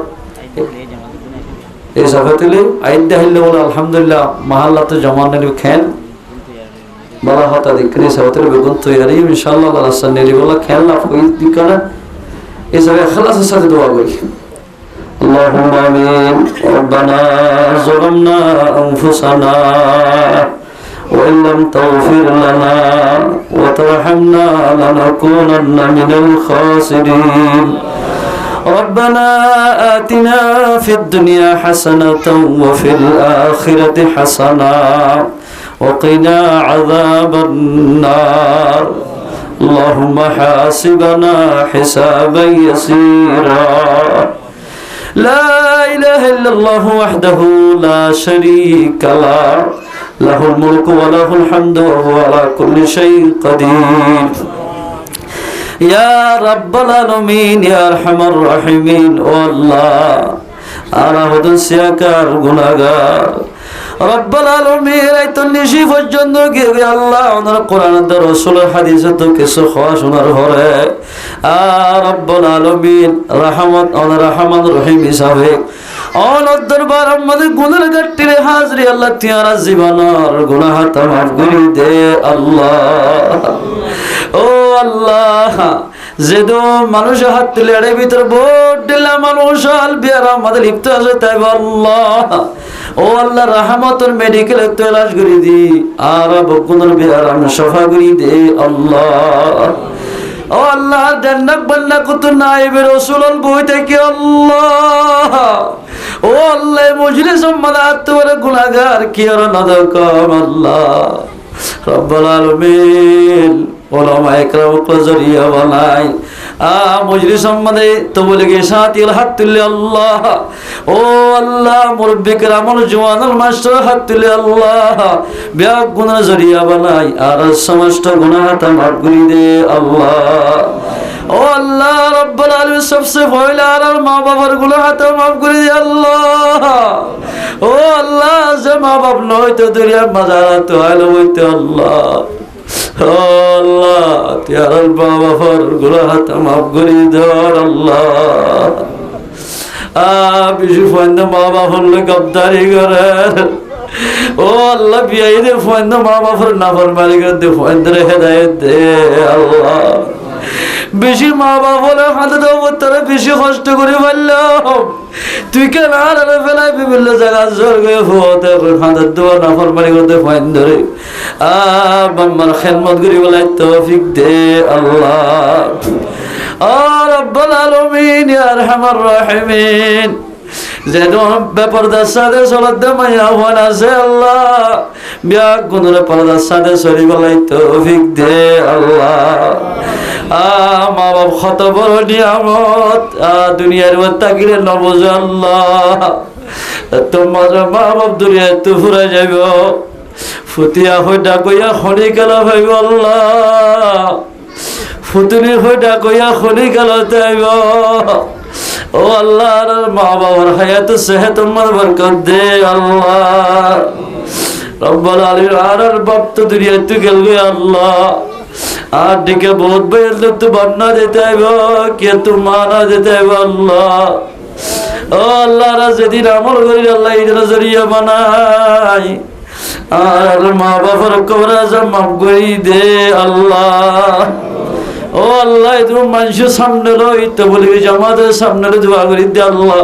এই সাফাতিলে আইন দেখাইলে বলে আলহামদুলিল্লাহ মাহাল্লাতে জমা নিলে খেন বলা হতা দিকনি সাফাতিলে বেগুন তৈরি ইনশাআল্লাহ আল্লাহ রাস্তা নিলে বলা খেন লাভ করি দিকনা এই সব ইখলাসের সাথে দোয়া করি اللهم آمين ربنا ظلمنا أنفسنا وإن لم تغفر لنا وترحمنا لنكونن من الخاسرين ربنا آتنا في الدنيا حسنة وفي الآخرة حسنة وقنا عذاب النار اللهم حاسبنا حسابا يسيرا ইল্লাল্লাহু ওয়াহদাহু লা শারীকা লাহু লাহুল মুলকু ওয়া লাহুল হামদু ওয়া হুয়া আলা কুল্লি শাইইন কাদির। ইয়া রাব্বাল আলামিন ইয়া আরহামার রাহিমিন। ও আল্লাহ, আমরা হদন সিয়াকার গুনাহগার। রব্বুল আলামিন এই তো নিশি পর্যন্ত গিয়ে আল্লাহ ওনার কোরআন আর রাসূলের হাদিসে তো কিছু খাওয়া শোনার পরে রব্বুল আলামিন রহমত ওনার রহমান রহিম হিসাবে ওনার দরবার আমাদের গুনার গাট্টিরে হাজরি আল্লাহতিয়ারা জীবনের গুনাহ মাফ করে দে আল্লাহ। ও আল্লাহ, যেদো মানুষ হাত তুলে এর ভিতর ভোট দিলে মানুষ আল বিয়ার আমাদের লিপ্ত আছে তাই আল্লাহ। ও আল্লাহ, রহমতের মেডিকেল তলাশ করে দি আর বকুনের বিয়ার আমি সফা করে দে আল্লাহ। ও আল্লাহ, জান্নাত বান্না কত নাইবে রাসূলুল বই থেকে আল্লাহ। ও আল্লাহ, মজলিস মাদাত তোর গুনাহগার কি আর নদকম আল্লাহ। রব্বুল আলামিন ওলামা একরাম কো জরিয়া বানাই মজলিস সম্বন্ধে তো বলে গে সাথী হাত তুলে আল্লাহ। ও আল্লাহ, মুরব্বি কেরামুল জওয়ানুল মাস্টার হাত তুলে আল্লাহ ব্যাগ গুনাহ জরিয়া বানাই আর সমস্ত গুনাহ তা মাফ করে দে আল্লাহ। ও আল্লাহ রব্বুল আলামিন সবচেয়ে পয়লা আর মা বাবার গুনাহ তা মাফ করে দে আল্লাহ। ও আল্লাহ, যে মা বাপ নয় তো দুনিয়ার মাজারাত আলো হইতে আল্লাহ। আল্লাহ,তিয়ার বাবা ফর গুনাহ তা মাফ করে দে আল্লাহ। বিশু ফন্দ মা বাবার লোক গদ্দারি করে। ও আল্লাহ, বিয়াইদের ফন্দ মা বাবার নাফরমানি করে দে, ফন্দের হেদায়েত দে আল্লাহ। বেশি মা বাপ হলে হাতে দেবো তারা বেশি কষ্ট করে পারলাম তুই কেন আর ফেলাই বিভিন্ন জায়গা জোর গিয়ে হতে হাতের দেওয়া নাফরমানি করতে ফাইন ধরে বাম্মার খেদমত করি বলাই তৌফিক দে আল্লাহ। আর রব্বুল আলামিন ইয়া আরহামার রাহিমিন, যেন বেপরদার সাথে চলতে মাইয়া হওয়ান আছে আল্লাহ বিয়া গুণের পরদার সাথে চলি বলাই তৌফিক দে আল্লাহ। মা বাপ কত বড় নিয়ামত দুনিয়ার তাকিরে নবজ আল্লাহ। তোমার মা বাপ দুনিয়ায় তো ফুরা যাইব ফুটিয়া হয়ে ডাকইয়া খনি গেল ভাইব আল্লাহ। ফুতুনি হয়ে ডাকইয়া খনি গেল তাইব। ও আল্লাহ, মা বাবার হায়াত সেহত বরকত দে আল্লাহ। রব্বুল আলামিন আর বাপ তো দুনিয়ায় তো গেল আল্লাহ। আর দিকে বহুত বেল তো বন্যা দিতে আইব কে তো মানা দিতে আইব আল্লাহ। ও আল্লাহ, যেদিন আমল করি আল্লাহ ঈদের জরিয়া বানাই আর মা বাবার কবর আজম মাফ করে দে আল্লাহ। ও আল্লাহ, তুমি মানুষের সামনে লই তো বলি জামাতের সামনে দোয়া করি দে আল্লাহ।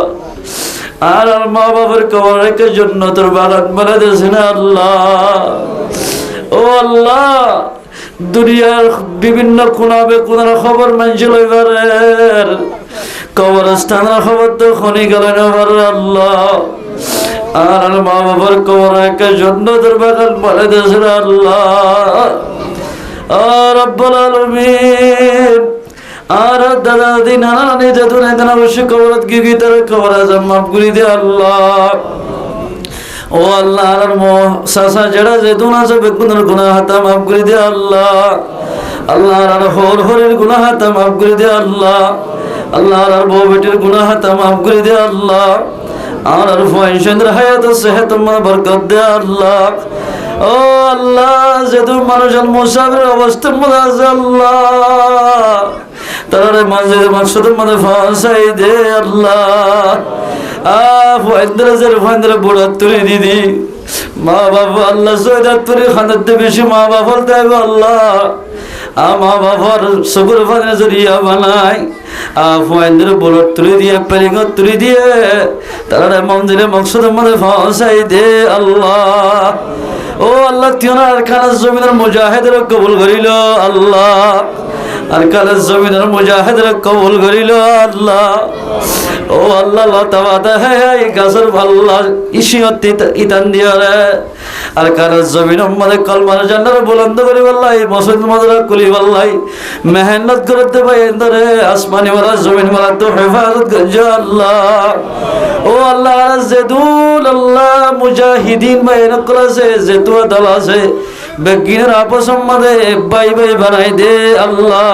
আর মা বাবার কবরের জন্য তোর বারাত বলে দিয়েছে না আল্লাহ। ও আল্লাহ, দুনিয়ার বিভিন্ন কোনাবে কোনার খবর মানছিল এবারের কবরস্থানের খবর তো খনি গেলেন এবার আল্লাহ। আর মা বাবার কবর একটা জন্য তোর বাগান বলে দিয়েছে আল্লাহ। আর রব্বুল আলামিন আর দাদা দাদি নানা নানি দাদু নানা অবশ্যই কবরত গিয়ে তার কবর আজম মাফ করে দে আল্লাহ। ও আল্লাহ, আর সাসা জড়া যে দুনা সব গুনার গুনাহ তা মাফ করে দে আল্লাহ। আল্লাহ, আর হর হরের গুনাহ তা মাফ করে দে আল্লাহ। আল্লাহ, আর বউ বেটির গুনাহ তা মাফ করে দে আল্লাহ। আর ফয়সেন্দ্র হায়াত সেহত বরকত দে আল্লাহ। ও আল্লাহ, যে দু মানুষের মুসাফির অবস্থার মধ্যে আছে আল্লাহ তার মাঝে মাকসুদের মধ্যে ফাঁসাই দে আল্লাহ। বুড়া তুলে দিদি মা বাবা আল্লাহ সৈদার তুলে খানাতে বেশি মা বাবার দেব আল্লাহ। মা বাবার সবুর ফানে জড়িয়া বানাই ফুয়াইন্দের বুড়া তুলে দিয়ে পেরিগত তুলে দিয়ে তারা মন্দিরে মকসুদের মধ্যে ফাঁসাই দে আল্লাহ। ও আল্লাহ, তিনার খানা জমিনের মুজাহিদের কবুল করিল আল্লাহ। আর কালের জমিনের মুজাহিদরা কবুল করিল আল্লাহ। ও আল্লাহ লতাবাদা এই গাছের ভাল্লা ইসিয়ত ইতান দিয়া রে আর কালের জমিন আমাদের কলমার জান্নার বুলন্দ করি বললাই মসজিদ মাদ্রাসা কুলি বললাই মেহনত করতে পাই ধরে আসমানি মারা জমিন মারা তো হেফাজত করছো আল্লাহ। ও আল্লাহ জেদুল আল্লাহ মুজাহিদিন মেহনত করেছে যেতু দল আছে বেগিনের আপস আমাদের বাই বাই বানাই দে আল্লাহ।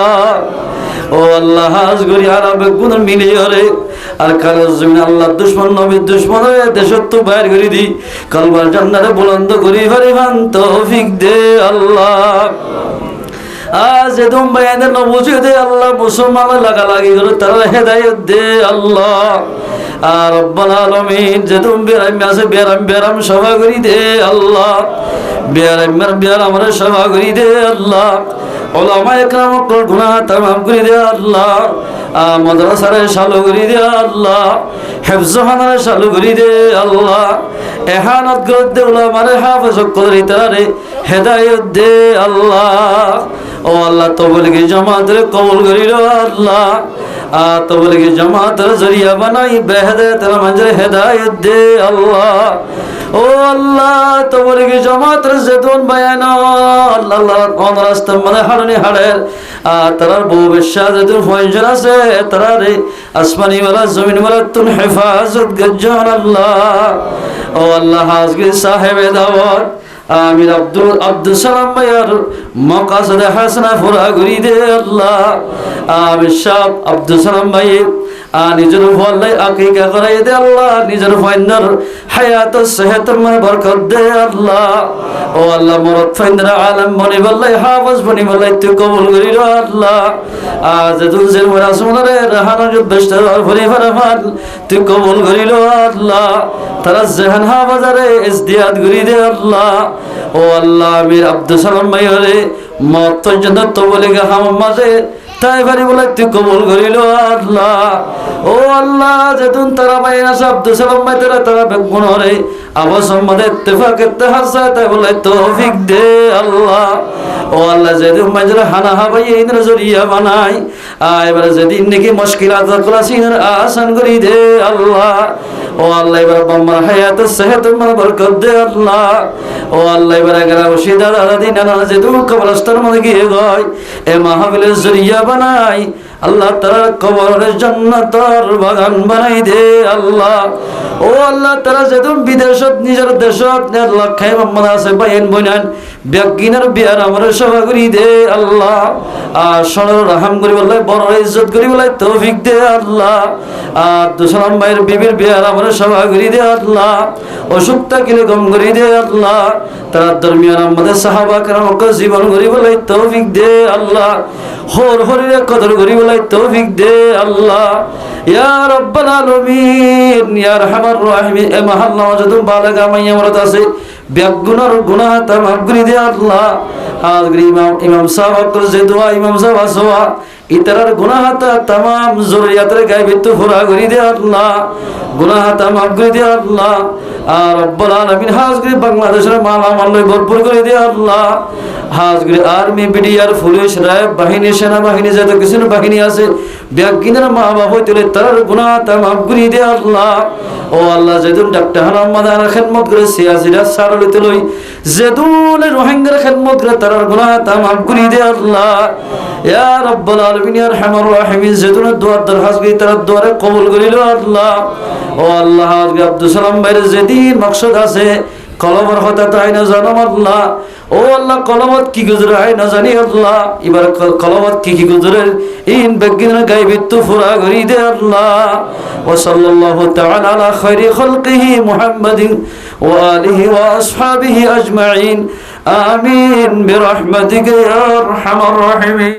ও আল্লাহ হাজ করি আর বেগুন মিলিয়ে রে আর কালের জমিন আল্লাহ দুশ্মন নবীর দুশ্মন দেশত তো বাইর করে দি কালবার জান্নাতে বুলন্দ করি পরিমাণ তৌফিক দে আল্লাহ। আজ এদম বাইনের নবুঝে দে আল্লাহ মুসলমান লাগালাগি করে তারা হেদায়েত দে আল্লাহ। আর রব্বুল আলামিন যেদম বেরাম আছে বেরাম সভা করি দে আল্লাহ। বেরামের সভা করি দে আল্লাহ। ওলামা একরাম কল গুনাহ তামাম করে দে আল্লাহ। মাদ্রাসারে চালু করে দে আল্লাহ। হেফজখানারে চালু করে দে আল্লাহ। এহানত করে দে ওলামারে হাফেজ করে তারে হেদায়েত দে আল্লাহ। ও আল্লাহ তবলিগি জামাতের কবুল করিল আল্লাহ। তবলিগি জামাতের জরিয়া বানাই বেহেদায়েতের মাঝে হেদায়েত দে আল্লাহ। ও আল্লাহ তবলিগি জামাতের যেদন বায়ান আল্লাহ কোন রাস্তা মানে হাড়নি হাড়ের তারার বউ বেশ্যা যেদন ফয়জন আছে তারারে আসমানি ওয়ালা জমিন ওয়ালা তুন হেফাজত গজ্জন আল্লাহ। ও আল্লাহ আজকে সাহেবে দাওয়াত আমির আব্দুল সালাম ভাইয়ার মাকাসদে হাসানা পুরা করি দে আল্লাহ। আমির সাহেব আব্দুল সালাম ভাই নিজের ফল্লাই আকিকা করাই দে আল্লাহ। নিজের ফাইন্দার হায়াত সেহত মানে বরকত দে আল্লাহ। ও আল্লাহ মরদ ফাইন্দার আলম বনি বল্লাই হাফেজ বনি বল্লাই তুই কবুল করিল আল্লাহ। আজ দুলজের মরাসমরে রাহানা জুবেস্তার ভরি ফরমান তুই কবুল করিল আল্লাহ। তারা জেহান হাফেজারে ইজদিয়াদ করি দে আল্লাহ। ও আল্লাহ আমির আব্দুল সালাম ভাই হলে মত জান্নাত তবলিগা হাম মাঝে তাই বাড়ি বলে তুই কবুল করিল আল্লাহ। ও আল্লাহ যেতুন তারা ভাই আছে আব্দুল সালাম ভাই তারা বেগুন হরে আবার সম্মাদে ইত্তেফাক ইত্তেহাদ চায় তাই বলে তৌফিক দে আল্লাহ। ও আল্লাহ যেদিন মাঝে হানা হাবাই এই জরিয়া বানাই এবারে যেদিন নাকি মুশকিলাত ক্লাসিনের আসান করি দে আল্লাহ। ও আল্লাহ এবার বাম্মার হায়াত সেহত মানে বরকত দে আল্লাহ। ও আল্লাহ এবার এগারা ওসিদা দাদা দিন নানা যেদুন কবরস্থার মধ্যে গিয়ে গয় এ মাহফিলের জরিয়া বানাই আল্লাহ তার কবরের জান্নাতের বাগান বানাই দে আল্লাহ। ও আল্লাহ তারা যেদুন বিদেশত নিজের দেশত লক্ষায় মোহাম্মদ আছে বাইন বইনান ব্যাগিনার বিয়ার আমার সভা করি দে আল্লাহ। আর সরল রাহাম করি বললাই বড় ইজ্জত করি বললাই তৌফিক দে আল্লাহ। আর দুসালাম ভাইয়ের বিবির বিয়ার আমার সভা করি দে আল্লাহ। অসুখটা কিলে গম করি দে আল্লাহ। তারা দরমিয়ান আমাদের সাহাবা কেরামকে জীবন করি বলাই তৌফিক দে আল্লাহ। হর হরিরে কদর করি বলাই তৌফিক দে আল্লাহ। ইয়া রাব্বাল আলামিন ইয়া আরহামার রাহিমিন এ মহল্লা যদুম বালাগা মাইয়া মরত আছে বেগুনার গুনাহ তামাম করে দে আল্লাহ। আজকে ইমাম সাহেব করে যে দোয়া ইমাম সাহেব আসওয়া ইতরার গুনাহ তামাম জরুরিয়াতের গায়বে তো পুরা করে দে আল্লাহ। গুনাহ তামাম করে দে আল্লাহ। আর রব্বুল আলামিন হাজগরি বাংলাদেশের মালামাল ভরপুর করে দে আল্লাহ। হাজগরি আর্মি বিডিআর পুলিশ র্যাব বাহিনী সেনাবাহিনী যত কিছু বাহিনী আছে বেগিনের মা বাবা হইতে তার গুনাহ তামাম করে দে আল্লাহ। ও আল্লাহ যেদিন ডাক্তার হারামাদার খেদমত করে সিয়াসিরা সারলিতে লই যেদুন রোহিঙ্গার খেদমত করে তার গুনাহ তামাম করে দে আল্লাহ। ইয়া রাব্বুল আলামিন ইয়া আরহামার রাহিমিন যেদুন দোয়া দরখাস্ত করি তার দোয়ারে কবুল করিল আল্লাহ। ও আল্লাহ আজকে আব্দুল সালাম ভাইয়ের যেদিন মকসদ আছে কলমর হতা তাই না জানাম আল্লাহ। ও আল্লাহ কলমত কি গুজরে হয় না জানি আল্লাহ। এবার কলমত কি গুজরে ইন বেগিনের গায়বে তো পুরা করি দে আল্লাহ। ওয়া সাল্লাল্লাহু তাআলা আলা খায়রি খালকিহি মুহাম্মাদিন ওয়া আলিহি ওয়া আসহাবিহি আজমাইন আমিন বিরহমাতিকা ইয়া আরহামার রাহিমিন।